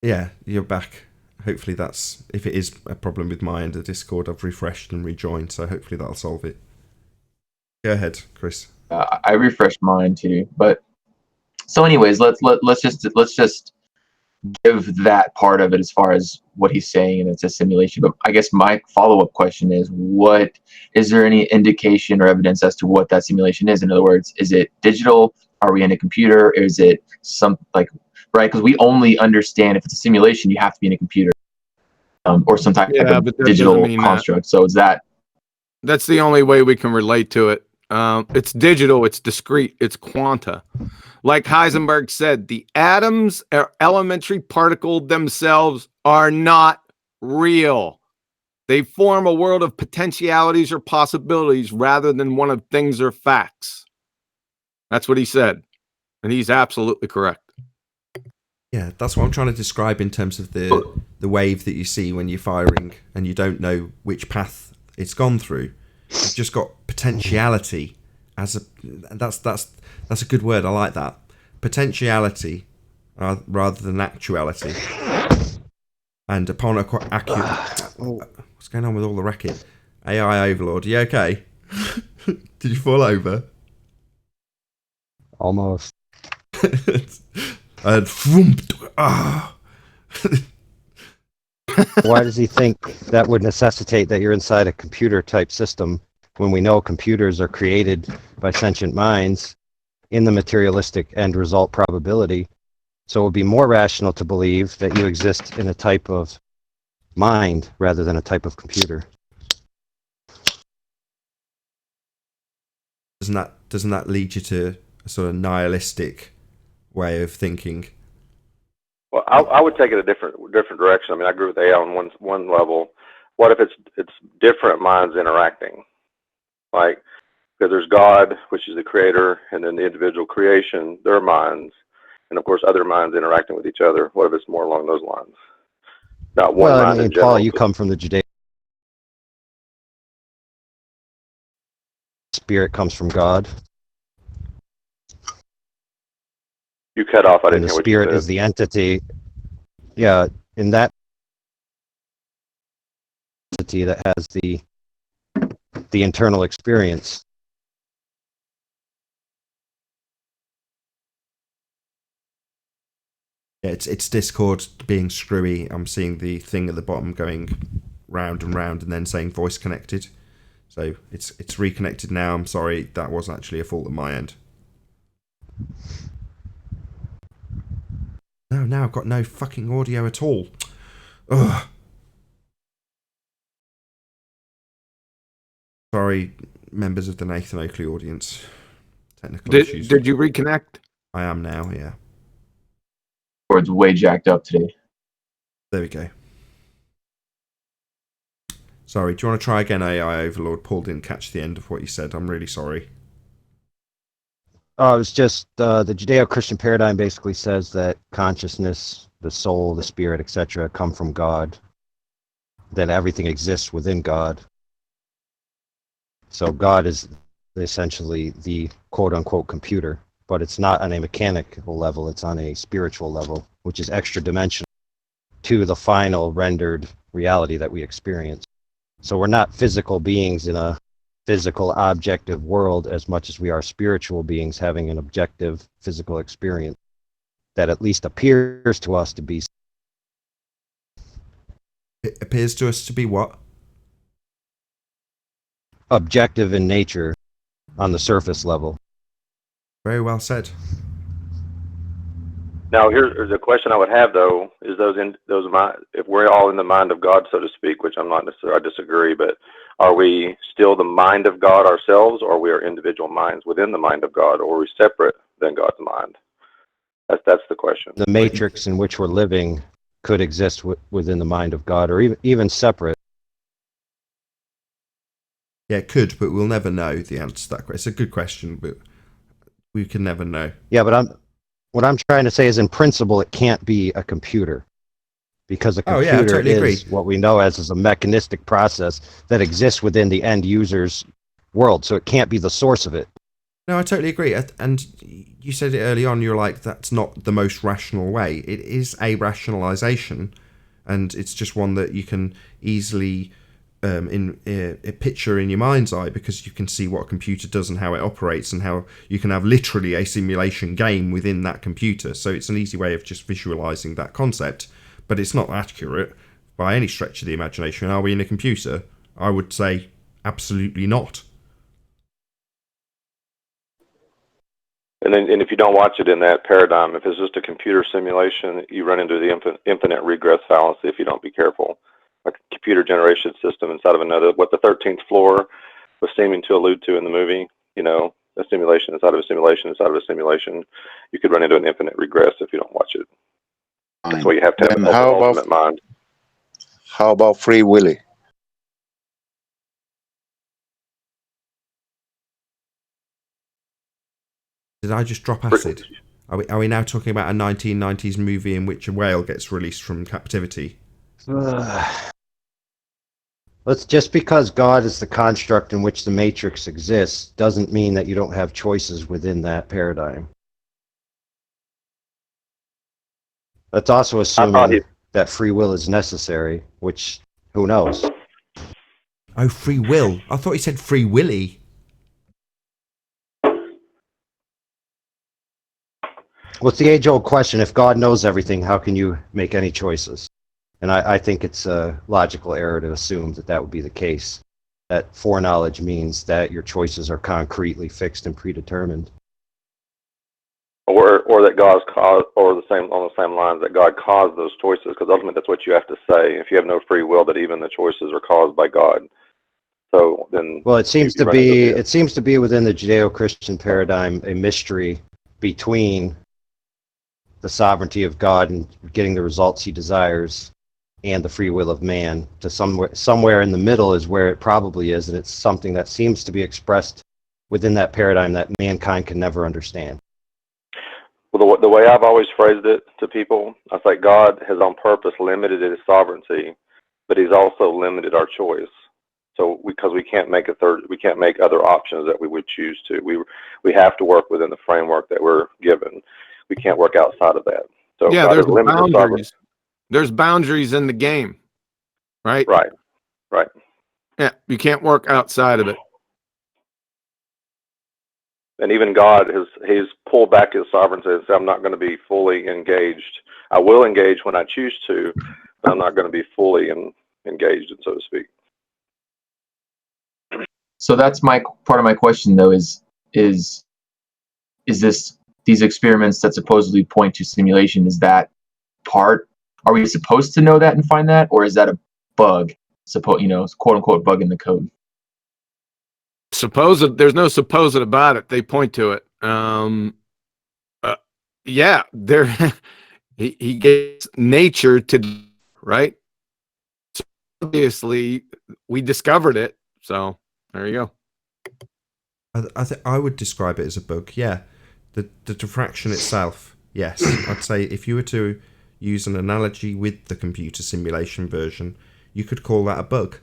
Yeah, you're back. Hopefully that's, if it is a problem with my end of Discord, I've refreshed and rejoined, so hopefully that'll solve it. Go ahead, Chris. I refreshed mine too, but So, anyways, let's just give that part of it as far as what he's saying, and it's a simulation. But I guess my follow-up question is, what is there any indication or evidence as to what that simulation is? In other words, is it digital? Are we in a computer? Is it some right? Because we only understand if it's a simulation, you have to be in a computer or some type Yeah, of but that doesn't digital mean that. construct. So is that That's the only way we can relate to it. It's digital, it's discrete, it's quanta. Like Heisenberg said, the atoms or elementary particle themselves are not real. They form a world of potentialities or possibilities rather than one of things or facts. That's what he said. And he's absolutely correct. Yeah, that's what I'm trying to describe in terms of the wave that you see when you're firing and you don't know which path it's gone through. You've just got potentiality as a that's a good word. I like that. Potentiality rather than actuality. And upon what's going on with all the racket? AI overlord, you okay? Did you fall over? Almost. And Why does he think that would necessitate that you're inside a computer type system when we know computers are created by sentient minds in the materialistic end result probability? So it would be more rational to believe that you exist in a type of mind rather than a type of computer. Doesn't that lead you to a sort of nihilistic way of thinking? Well, I would take it a different direction. I mean, I agree with AI on one level. What if it's different minds interacting? Like, because there's God, which is the creator, and then the individual creation, their minds, and of course other minds interacting with each other. What if it's more along those lines? Not one Well, I mind mean, in general. Paul, you come from the Judaic spirit comes from God. You cut off. I And didn't the hear what you spirit said. is the entity. Yeah, in that entity that has the internal experience. Yeah, it's Discord being screwy. I'm seeing the thing at the bottom going round and round and then saying voice connected. So it's reconnected now. I'm sorry, that was actually a fault on my end. No, now I've got no fucking audio at all. Ugh. Sorry, members of the Nathan Oakley audience. Technical issues. Did you reconnect? I am now, yeah. or it's way jacked up today? There we go. Sorry, do you want to try again, AI Overlord? Paul didn't catch the end of what you said. I'm really sorry. Oh, it's just the Judeo-Christian paradigm basically says that consciousness, the soul, the spirit, etc., come from God. That everything exists within God. So God is essentially the quote-unquote computer, but it's not on a mechanical level, it's on a spiritual level, which is extra dimensional to the final rendered reality that we experience. So we're not physical beings in a physical objective world as much as we are spiritual beings having an objective physical experience that at least appears to us to be. It appears to us to be what? Objective in nature on the surface level. Very well said. Now, here's the question I would have though: is if we're all in the mind of God, so to speak, which I'm not necessarily, I disagree, but are we still the mind of God ourselves, or we are individual minds within the mind of God, or are we separate than God's mind? That's the question. The matrix in which we're living could exist within the mind of God, or even separate. Yeah, it could, but we'll never know the answer to that question. It's a good question, but we can never know. Yeah, but what I'm trying to say is, in principle, it can't be a computer, because a computer I totally is agree. what we know as is a mechanistic process that exists within the end user's world, so it can't be the source of it. No, I totally agree. And you said it early on, you're like, that's not the most rational way. It is a rationalization, and it's just one that you can easily a picture in your mind's eye, because you can see what a computer does and how it operates, and how you can have literally a simulation game within that computer. So it's an easy way of just visualizing that concept, but it's not accurate by any stretch of the imagination. Are we in a computer? I would say absolutely not. And then, and if you don't watch it in that paradigm, if it's just a computer simulation, you run into the infinite regress fallacy if you don't be careful. A computer generation system inside of another, what the 13th floor was seeming to allude to in the movie, you know, a simulation inside of a simulation inside of a simulation. You could run into an infinite regress if you don't watch it. That's why you have to have Then an ultimate mind. How about Free Willy? Did I just drop acid? Are we now talking about a 1990s movie in which a whale gets released from captivity? Let's just because God is the construct in which the Matrix exists doesn't mean that you don't have choices within that paradigm. That's also assuming that free will is necessary, which who knows? Oh, free will. I thought he said free willy. Well, it's the age-old question. If God knows everything, how can you make any choices? And I think it's a logical error to assume that that would be the case. That foreknowledge means that your choices are concretely fixed and predetermined. Or that God's caused, or the same on the same lines, that God caused those choices, because ultimately that's what you have to say. If you have no free will, that even the choices are caused by God. So then, well, it seems to be within the Judeo-Christian paradigm a mystery between the sovereignty of God and getting the results He desires, and the free will of man. To somewhere in the middle is where it probably is, and it's something that seems to be expressed within that paradigm that mankind can never understand. Well, the way I've always phrased it to people, I say God has on purpose limited His sovereignty, but He's also limited our choice. So because we can't make other options that we would choose to. We have to work within the framework that we're given. We can't work outside of that. So yeah, God there's has limited boundaries. There's boundaries in the game, right? Right. Yeah, you can't work outside of it. And even God he's pulled back His sovereignty and said, I'm not going to be fully engaged. I will engage when I choose to, but I'm not going to be fully engaged, so to speak. So that's part of my question, though, is this these experiments that supposedly point to simulation, is that part? Are we supposed to know that and find that, or is that a bug? Quote unquote bug in the code. There's no supposed about it. They point to it. Yeah, there. he gets nature to right. So obviously, we discovered it. So there you go. I would describe it as a bug. Yeah, the diffraction itself. Yes, I'd say if you were to use an analogy with the computer simulation version, you could call that a bug.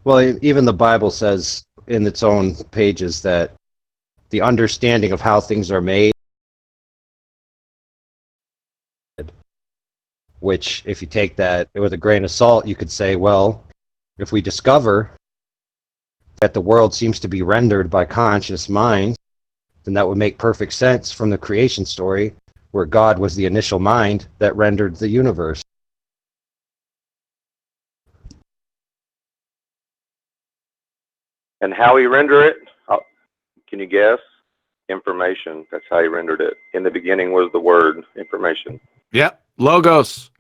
Well, even the Bible says in its own pages that the understanding of how things are made, which if you take that with a grain of salt, you could say, well, if we discover that the world seems to be rendered by conscious minds, then that would make perfect sense from the creation story, where God was the initial mind that rendered the universe. And how He rendered it? Can you guess? Information. That's how He rendered it. In the beginning was the word, information. Yep, logos.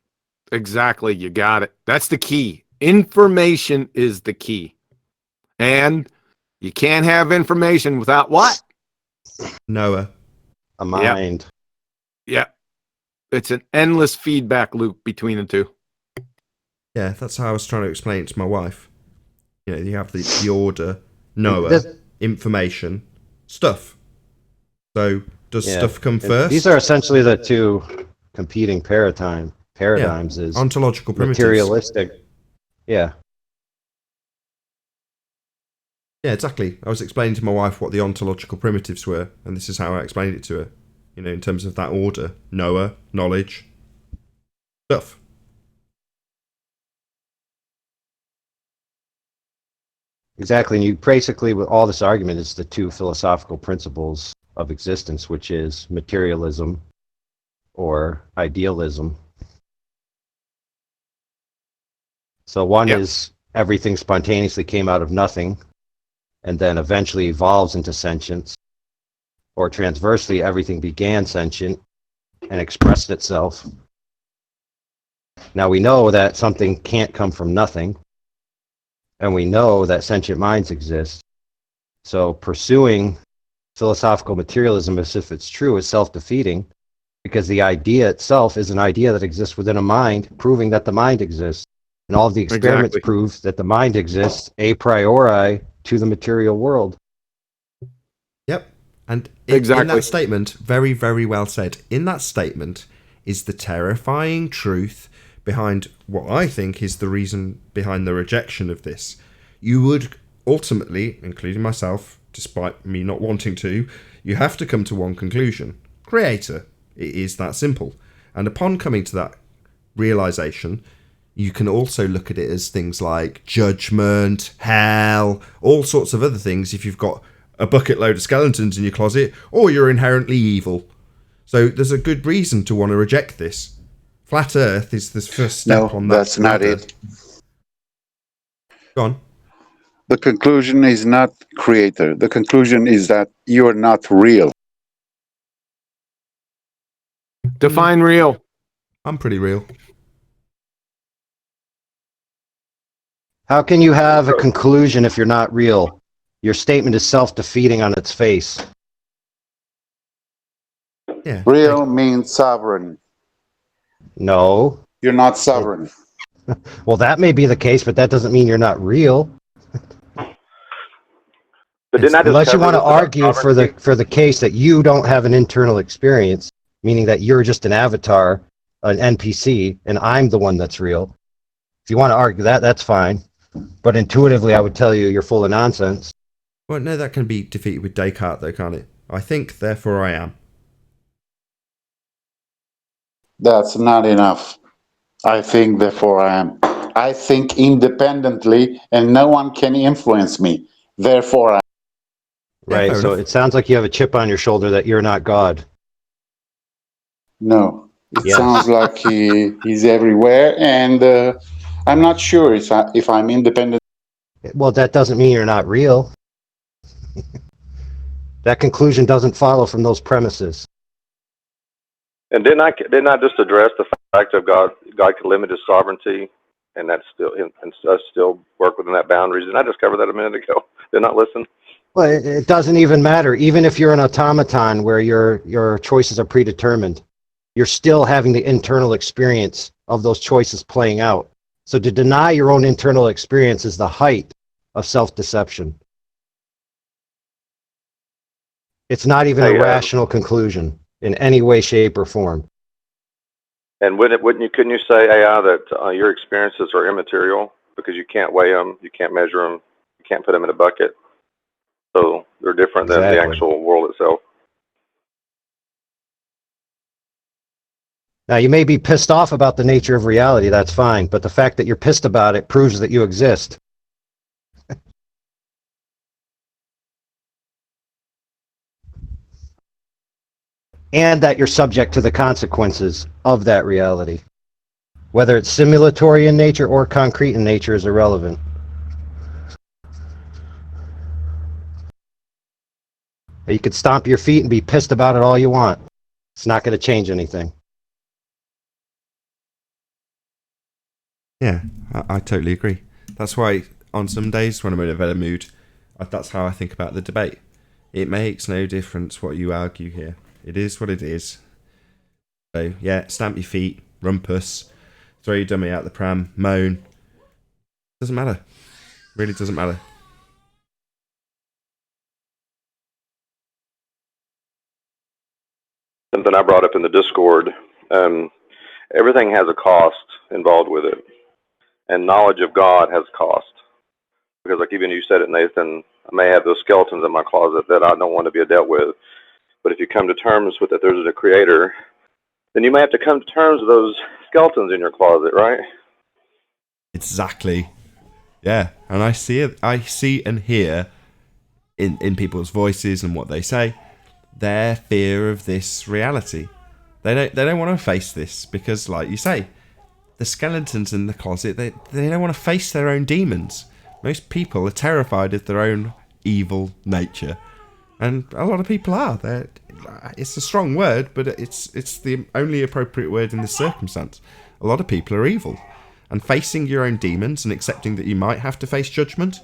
Exactly, you got it. That's the key. Information is the key. And you can't have information without what? Noah. A mind. Yep. It's an endless feedback loop between the two. Yeah, that's how I was trying to explain it to my wife. You know, you have the order, Noah, information, stuff. So does stuff come first? These are essentially the two competing paradigms. Is ontological primitives. Materialistic. Yeah. Yeah, exactly. I was explaining to my wife what the ontological primitives were, and this is how I explained it to her. You know, in terms of that order: knower, knowledge, stuff. Exactly. And you basically, with all this argument, it's the two philosophical principles of existence, which is materialism or idealism. So one is everything spontaneously came out of nothing and then eventually evolves into sentience. Or transversely, everything began sentient and expressed itself. Now we know that something can't come from nothing. And we know that sentient minds exist. So pursuing philosophical materialism as if it's true is self-defeating, because the idea itself is an idea that exists within a mind, proving that the mind exists. And all of the experiments prove that the mind exists a priori to the material world. Yep. And in that statement, very, very well said. In that statement is the terrifying truth behind what I think is the reason behind the rejection of this. You would ultimately, including myself, despite me not wanting to, you have to come to one conclusion. Creator. It is that simple. And upon coming to that realization, you can also look at it as things like judgment, hell, all sorts of other things if you've got a bucket load of skeletons in your closet, or you're inherently evil. So there's a good reason to want to reject this. Flat Earth is the first step on that. That's not it. Go on. The conclusion is not creator. The conclusion is that you are not real. Define real. I'm pretty real. How can you have a conclusion if you're not real? Your statement is self-defeating on its face. Yeah. Real means sovereign. No. You're not sovereign. Well, that may be the case, but that doesn't mean you're not real. But didn't I Unless you want to discover this argue about for the case that you don't have an internal experience, meaning that you're just an avatar, an NPC, and I'm the one that's real. If you want to argue that, that's fine. But intuitively, I would tell you you're full of nonsense. Well, no, that can be defeated with Descartes, though, can't it? I think, therefore I am. That's not enough. I think, therefore I am. I think independently, and no one can influence me. Therefore I am. Right, so it sounds like you have a chip on your shoulder that you're not God. No, it Yes. sounds like he's everywhere, and I'm not sure if I'm independent. Well, that doesn't mean you're not real. That conclusion doesn't follow from those premises. And didn't I just address the fact of God could limit his sovereignty, and that's still and us still work within that boundaries? Didn't I just cover that a minute ago? Did not listen. Well, it doesn't even matter. Even if you're an automaton where your choices are predetermined, you're still having the internal experience of those choices playing out. So to deny your own internal experience is the height of self-deception. It's not even a rational conclusion in any way, shape, or form. And couldn't you say, AI, that your experiences are immaterial because you can't weigh them, you can't measure them, you can't put them in a bucket? So they're different than the actual world itself. Now, you may be pissed off about the nature of reality, that's fine, but the fact that you're pissed about it proves that you exist. And that you're subject to the consequences of that reality. Whether it's simulatory in nature or concrete in nature is irrelevant. You could stomp your feet and be pissed about it all you want. It's not going to change anything. Yeah, I totally agree. That's why on some days when I'm in a better mood, that's how I think about the debate. It makes no difference what you argue here. It is what it is. So, yeah, stamp your feet, rumpus, throw your dummy out the pram, moan. Doesn't matter. Really doesn't matter. Something I brought up in the Discord. Everything has a cost involved with it, and knowledge of God has a cost. Because, like even you said it, Nathan, I may have those skeletons in my closet that I don't want to be dealt with. But if you come to terms with that there's a creator, then you may have to come to terms with those skeletons in your closet, right? Exactly. Yeah, and I see and hear in people's voices and what they say, their fear of this reality. They don't want to face this because, like you say, the skeletons in the closet, they don't want to face their own demons. Most people are terrified of their own evil nature, and a lot of people are. It's a strong word, but it's the only appropriate word in this circumstance. A lot of people are evil, and facing your own demons and accepting that you might have to face judgment,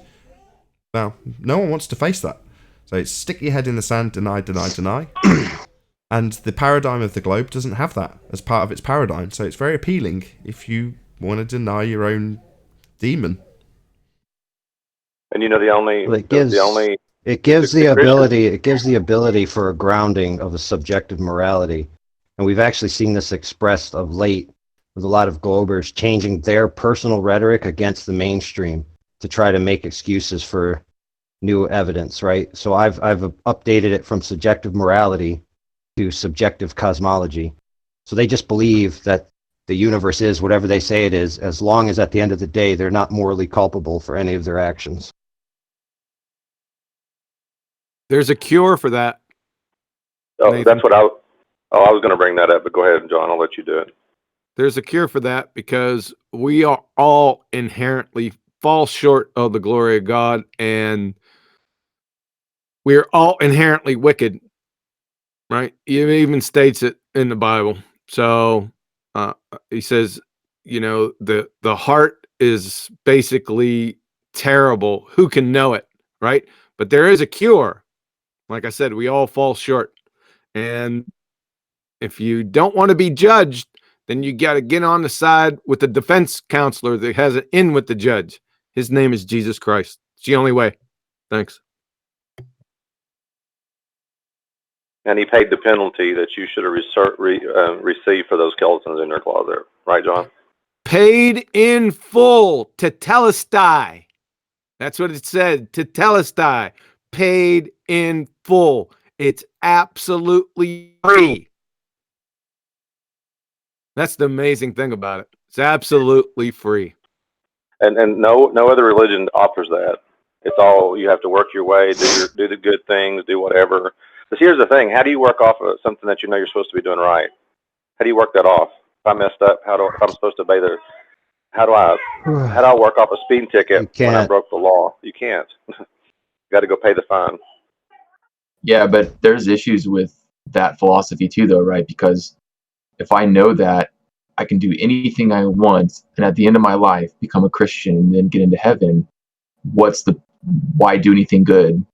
well, no one wants to face that. So it's stick your head in the sand, deny, deny, deny. And the paradigm of the globe doesn't have that as part of its paradigm. So it's very appealing if you want to deny your own demon. And you know, the only Well, it gives the ability for a grounding of a subjective morality. And we've actually seen this expressed of late with a lot of globers changing their personal rhetoric against the mainstream to try to make excuses for new evidence, right? So I've updated it from subjective morality to subjective cosmology. So they just believe that the universe is whatever they say it is, as long as at the end of the day they're not morally culpable for any of their actions. There's a cure for that. Oh, Nathan. that's what I was going to bring that up, but go ahead, John. I'll let you do it. There's a cure for that because we are all inherently fall short of the glory of God, and we're all inherently wicked, right? It even states it in the Bible. So he says, you know, the heart is basically terrible. Who can know it, right? But there is a cure. Like I said, we all fall short. And if you don't want to be judged, then you got to get on the side with the defense counselor that has it in with the judge. His name is Jesus Christ. It's the only way. Thanks. And he paid the penalty that you should have received for those skeletons in your closet. Right, John? Paid in full, tetelestai. That's what it said, tetelestai. Paid in full. It's absolutely free. That's the amazing thing about it. It's absolutely free. And no other religion offers that. It's all, you have to work your way, do the good things, do whatever. Because here's the thing: how do you work off of something that you know you're supposed to be doing right? How do you work that off? If I messed up, if I'm supposed to obey how do I work off a speeding ticket when I broke the law? You can't. You got to go pay the fine. Yeah, but there's issues with that philosophy too, though, right? Because if I know that I can do anything I want, and at the end of my life become a Christian and then get into heaven, why do anything good?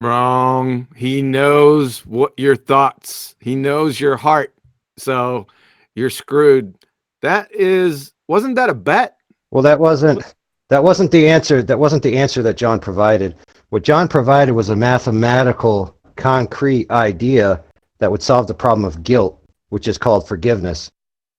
Wrong. He knows what your thoughts. He knows your heart. So you're screwed. Wasn't that a bet? Well, that wasn't the answer. That wasn't the answer that John provided. What John provided was a mathematical, concrete idea that would solve the problem of guilt, which is called forgiveness.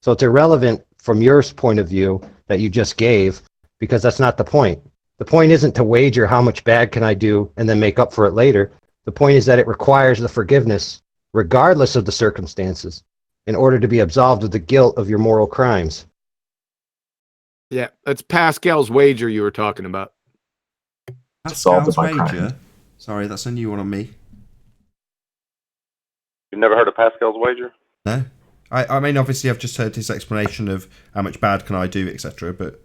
So it's irrelevant from your point of view that you just gave, because that's not the point. The point isn't to wager how much bad can I do and then make up for it later. The point is that it requires the forgiveness, regardless of the circumstances, in order to be absolved of the guilt of your moral crimes. Yeah, that's Pascal's wager you were talking about. Pascal's wager? Sorry, that's a new one on me. You've never heard of Pascal's wager? No. I mean, obviously, I've just heard his explanation of how much bad can I do, etc. But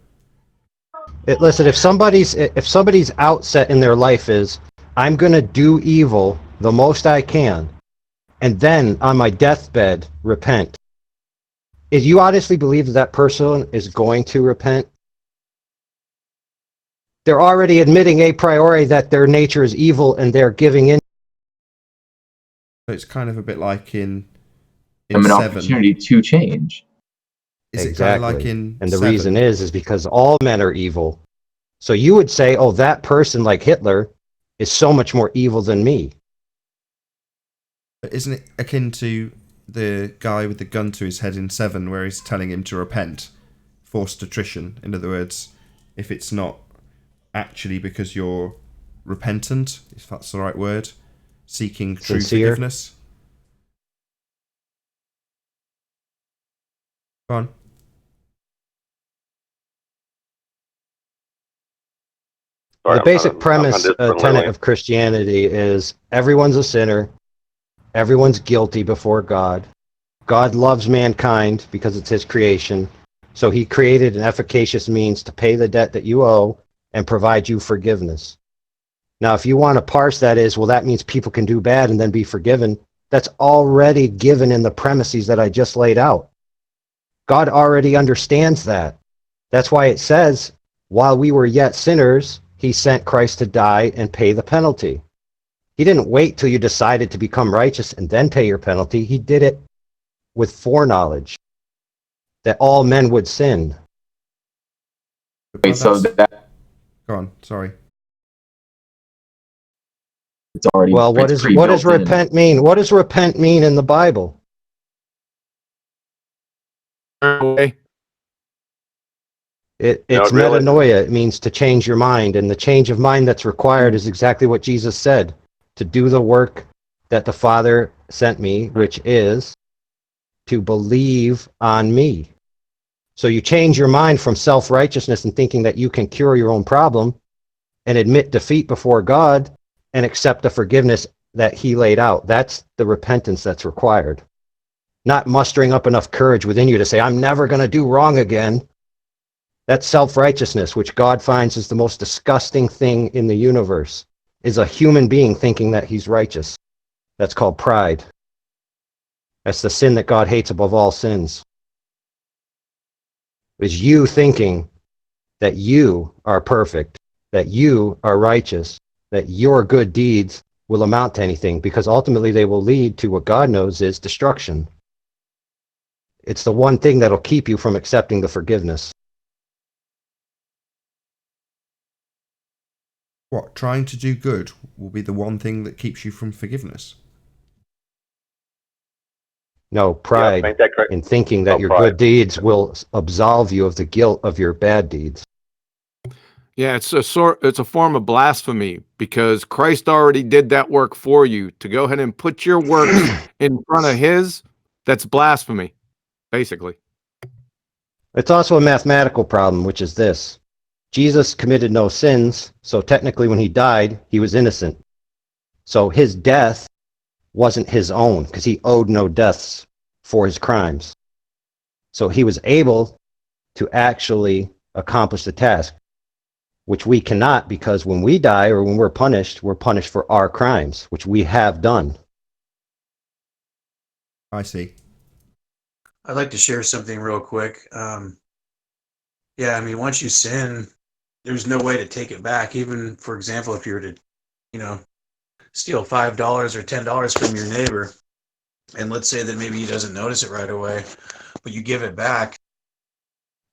Listen, if somebody's outset in their life is, I'm going to do evil the most I can, and then on my deathbed repent, if you honestly believe that person is going to repent, they're already admitting a priori that their nature is evil and they're giving in. it's kind of a bit like in an Seven. Opportunity to change. Is exactly. it kind of like in and the Seven? reason is because all men are evil. So you would say, oh, that person like Hitler is so much more evil than me. But isn't it akin to the guy with the gun to his head in Seven, where he's telling him to repent? Forced attrition. In other words, if it's not actually because you're repentant, if that's the right word, seeking true Sincere. forgiveness. Go on. Sorry, The basic premise, undisciplined tenet lately. of Christianity is everyone's a sinner, everyone's guilty before God. God loves mankind because it's his creation, so he created an efficacious means to pay the debt that you owe and provide you forgiveness. Now, if you want to parse that as, well, that means people can do bad and then be forgiven, that's already given in the premises that I just laid out. God already understands that. That's why it says, while we were yet sinners, he sent Christ to die and pay the penalty. He didn't wait till you decided to become righteous and then pay your penalty. He did it with foreknowledge that all men would sin. Wait, so that Go on, sorry. it's already Well, what it's does pre-built in. repent mean? What does repent mean in the Bible? It's really? metanoia. It means to change your mind, and the change of mind that's required is exactly what Jesus said: to do the work that the Father sent me, which is to believe on me. So you change your mind from self-righteousness and thinking that you can cure your own problem and admit defeat before God and accept the forgiveness that he laid out. That's the repentance that's required. Not mustering up enough courage within you to say, I'm never going to do wrong again. That's self-righteousness, which God finds is the most disgusting thing in the universe, is a human being thinking that he's righteous. That's called pride. That's the sin that God hates above all sins. Is you thinking that you are perfect, that you are righteous, that your good deeds will amount to anything, because ultimately they will lead to what God knows is destruction. It's the one thing that'll keep you from accepting the forgiveness. What, trying to do good will be the one thing that keeps you from forgiveness? No, pride ain't that correct? in thinking that your pride. good deeds will absolve you of the guilt of your bad deeds. Yeah, it's a form of blasphemy because Christ already did that work for you. To go ahead and put your works in front of his, that's blasphemy, basically. It's also a mathematical problem, which is this. Jesus committed no sins, so technically when he died, he was innocent. So his death wasn't his own because he owed no deaths for his crimes. So he was able to actually accomplish the task, which we cannot, because when we die or when we're punished for our crimes, which we have done. I see. I'd like to share something real quick. Yeah, I mean, once you sin, there's no way to take it back. Even, for example, if you were to, steal $5 or $10 from your neighbor, and let's say that maybe he doesn't notice it right away, but you give it back.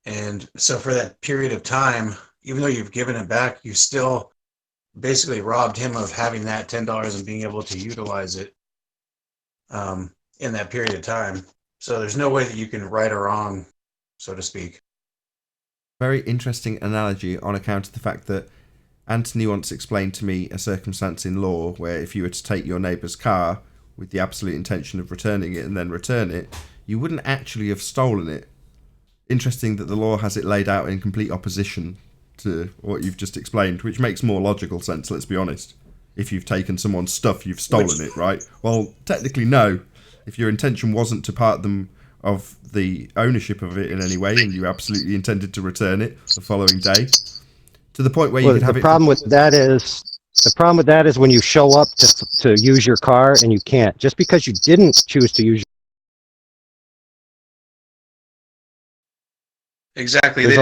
And so for that period of time, even though you've given it back, you still basically robbed him of having that $10 and being able to utilize it in that period of time. So there's no way that you can right or wrong, so to speak. Very interesting analogy on account of the fact that Anthony once explained to me a circumstance in law where if you were to take your neighbour's car with the absolute intention of returning it and then return it, you wouldn't actually have stolen it. Interesting that the law has it laid out in complete opposition to what you've just explained, which makes more logical sense, let's be honest. If you've taken someone's stuff, you've stolen it, right? Well, technically no. If your intention wasn't to part them of the ownership of it in any way and you absolutely intended to return it the following day, to the point where you could have The problem with that is when you show up to use your car and you can't. Just because you didn't choose to use Exactly. There's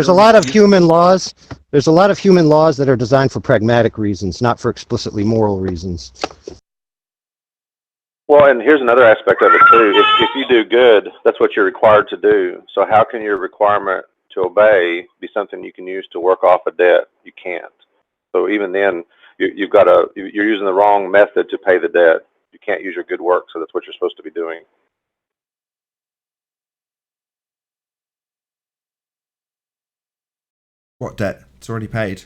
a lot of human laws. There's a lot of human laws that are designed for pragmatic reasons, not for explicitly moral reasons. Well, and here's another aspect of it too. If you do good, that's what you're required to do. So how can your requirement to obey be something you can use to work off a debt? You can't. So even then, you're using the wrong method to pay the debt. You can't use your good work, so that's what you're supposed to be doing. What debt? It's already paid.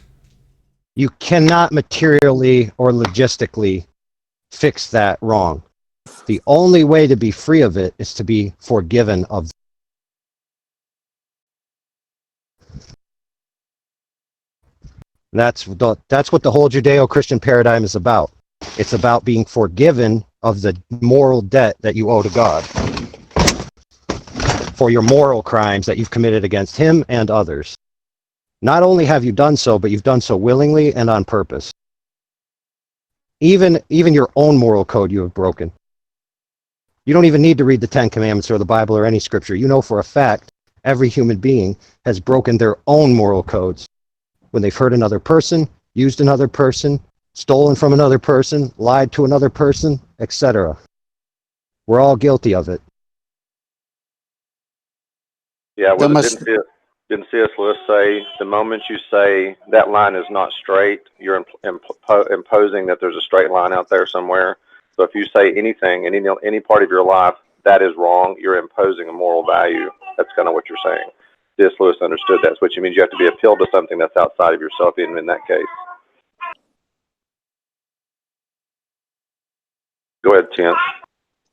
You cannot materially or logistically fix that wrong. The only way to be free of it is to be forgiven of That's what the whole Judeo-Christian paradigm is about. It's about being forgiven of the moral debt that you owe to God for your moral crimes that you've committed against him and others. Not only have you done so, but you've done so willingly and on purpose. Even your own moral code you have broken. You don't even need to read the Ten Commandments or the Bible or any scripture. You know for a fact every human being has broken their own moral codes when they've hurt another person, used another person, stolen from another person, lied to another person, etc. We're all guilty of it. Yeah, There well, must, didn't C.S. Lewis say the moment you say that line is not straight, you're imposing that there's a straight line out there somewhere. So if you say anything in any part of your life that is wrong, you're imposing a moral value. That's kind of what you're saying. C.S. Lewis understood that, which means you have to be appealed to something that's outside of yourself, even in that case. Go ahead, Tim.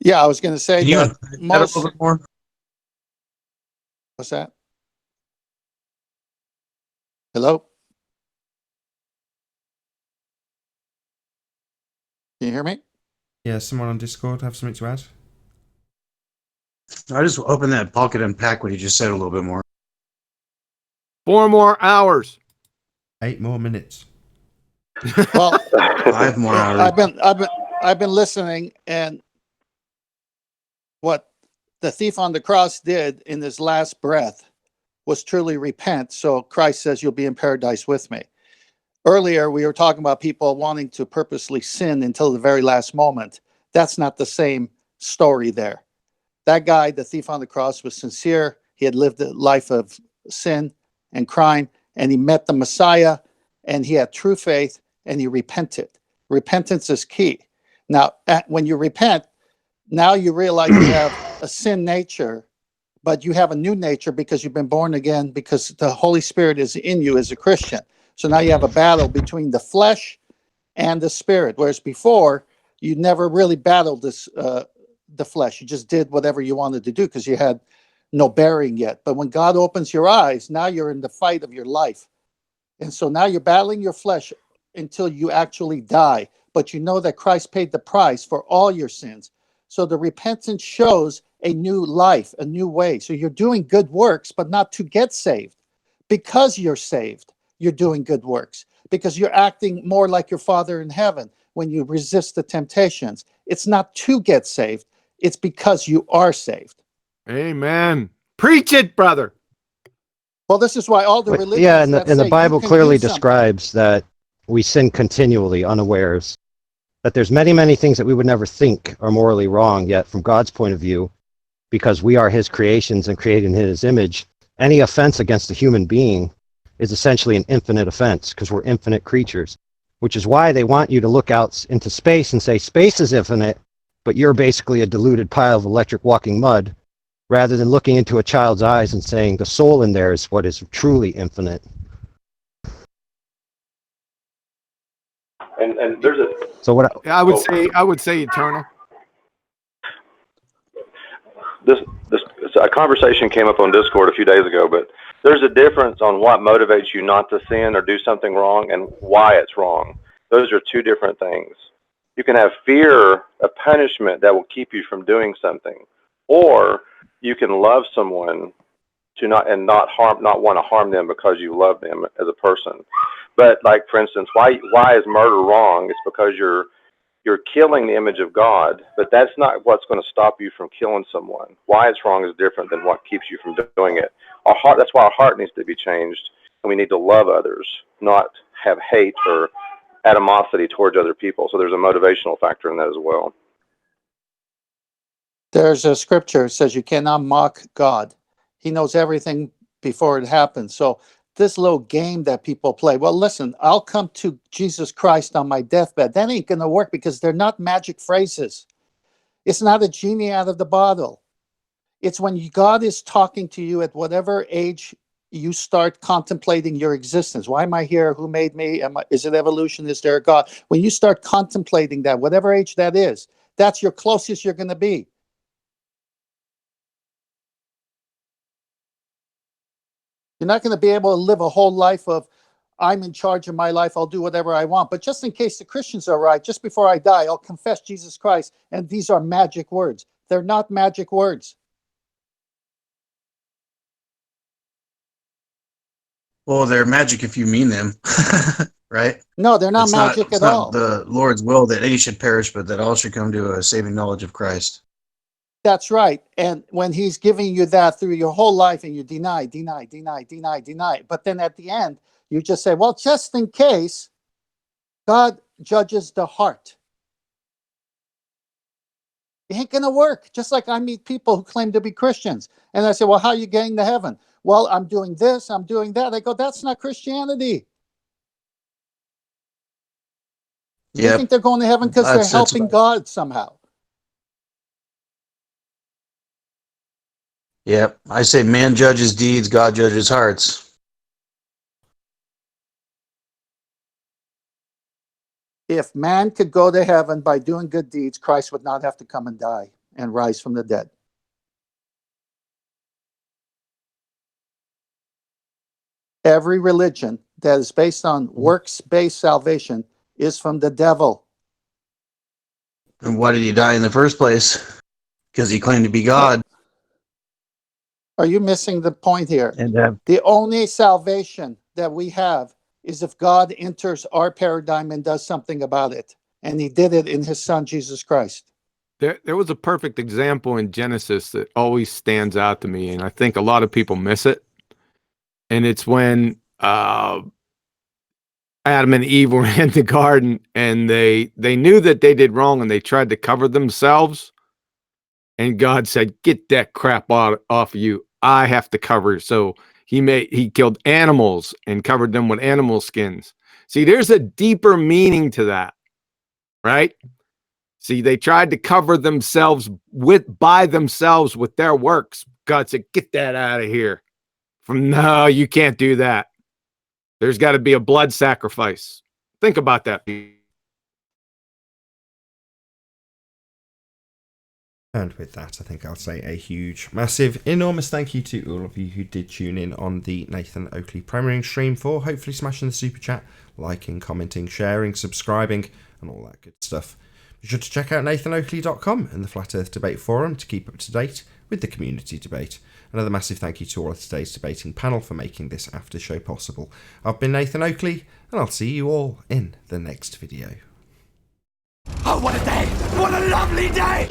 yeah, I was going to say Can you that unpack that a most. little bit more? What's that? Hello? Can you hear me? Yeah, someone on Discord have something to add? I just open that pocket and unpack what you just said a little bit more. 4 more hours. 8 more minutes. Well, 5 more hours. I've been listening, and what the thief on the cross did in his last breath was truly repent. So Christ says, "You'll be in paradise with me." Earlier, we were talking about people wanting to purposely sin until the very last moment. That's not the same story there. That guy, the thief on the cross, was sincere. He had lived a life of sin and crime, and he met the Messiah, and he had true faith, and he repented. Repentance is key. Now, when you repent, now you realize you have a sin nature, but you have a new nature because you've been born again, because the Holy Spirit is in you as a Christian. So now you have a battle between the flesh and the spirit, whereas before you never really battled the flesh. You just did whatever you wanted to do because you had no bearing yet. But when God opens your eyes, now you're in the fight of your life. And so now you're battling your flesh until you actually die. But you know that Christ paid the price for all your sins. So the repentance shows a new life, a new way. So you're doing good works, but not to get saved. Because you're saved, you're doing good works. Because you're acting more like your Father in heaven when you resist the temptations. It's not to get saved. It's because you are saved. Amen. Preach it, brother. Well, this is why all the religions Yeah, that and the say Bible you can clearly do something. describes that we sin continually unawares. That there's many, many things that we would never think are morally wrong, yet from God's point of view, because we are his creations and created in his image, any offense against a human being is essentially an infinite offense because we're infinite creatures, which is why they want you to look out into space and say space is infinite, but you're basically a diluted pile of electric walking mud, rather than looking into a child's eyes and saying the soul in there is what is truly infinite. And there's a So what I would say eternal. this a conversation came up on Discord a few days ago, but there's a difference on what motivates you not to sin or do something wrong and why it's wrong. Those are two different things. You can have fear of punishment that will keep you from doing something, or you can love someone to not want to harm them because you love them as a person. But like for instance, why is murder wrong? It's because you're killing the image of God, but that's not what's going to stop you from killing someone. Why it's wrong is different than what keeps you from doing it. Our heart, that's why our heart needs to be changed, and we need to love others, not have hate or animosity towards other people. So there's a motivational factor in that as well. There's a scripture that says you cannot mock God. He knows everything before it happens. So this little game that people play, well, listen, I'll come to Jesus Christ on my deathbed. That ain't going to work because they're not magic phrases. It's not a genie out of the bottle. It's when God is talking to you at whatever age you start contemplating your existence. Why am I here? Who made me? Is it evolution? Is there a God? When you start contemplating that, whatever age that is, that's your closest you're going to be. You're not going to be able to live a whole life of I'm in charge of my life. I'll do whatever I want. But just in case the Christians are right, just before I die, I'll confess Jesus Christ. And these are magic words. They're not magic words. Well, they're magic if you mean them, right? No, they're not magic it's at not all. the Lord's will that any should perish, but that all should come to a saving knowledge of Christ. That's right. And when he's giving you that through your whole life and you deny. But then at the end, you just say, well, just in case, God judges the heart. It ain't going to work. Just like I meet people who claim to be Christians. And I say, well, how are you getting to heaven? Well, I'm doing this, I'm doing that. I go, that's not Christianity. They think they're going to heaven because they're helping God somehow. Yep. I say man judges deeds, God judges hearts. If man could go to heaven by doing good deeds, Christ would not have to come and die and rise from the dead. Every religion that is based on works-based salvation is from the devil. And why did he die in the first place? Because he claimed to be God. Are you missing the point here? And the only salvation that we have is if God enters our paradigm and does something about it. And he did it in his son, Jesus Christ. There was a perfect example in Genesis that always stands out to me, and I think a lot of people miss it. And it's when Adam and Eve were in the garden, and they knew that they did wrong, and they tried to cover themselves. And God said, "Get that crap off of you. I have to cover." So he killed animals and covered them with animal skins. See, there's a deeper meaning to that, right? See, they tried to cover themselves by themselves with their works. God said, "Get that out of here." No, you can't do that. There's got to be a blood sacrifice. Think about that. And with that, I think I'll say a huge, massive, enormous thank you to all of you who did tune in on the Nathan Oakley premiering stream for hopefully smashing the super chat, liking, commenting, sharing, subscribing, and all that good stuff. Be sure to check out nathanoakley.com and the Flat Earth Debate Forum to keep up to date with the community debate. Another massive thank you to all of today's debating panel for making this after show possible. I've been Nathan Oakley, and I'll see you all in the next video. Oh, what a day! What a lovely day!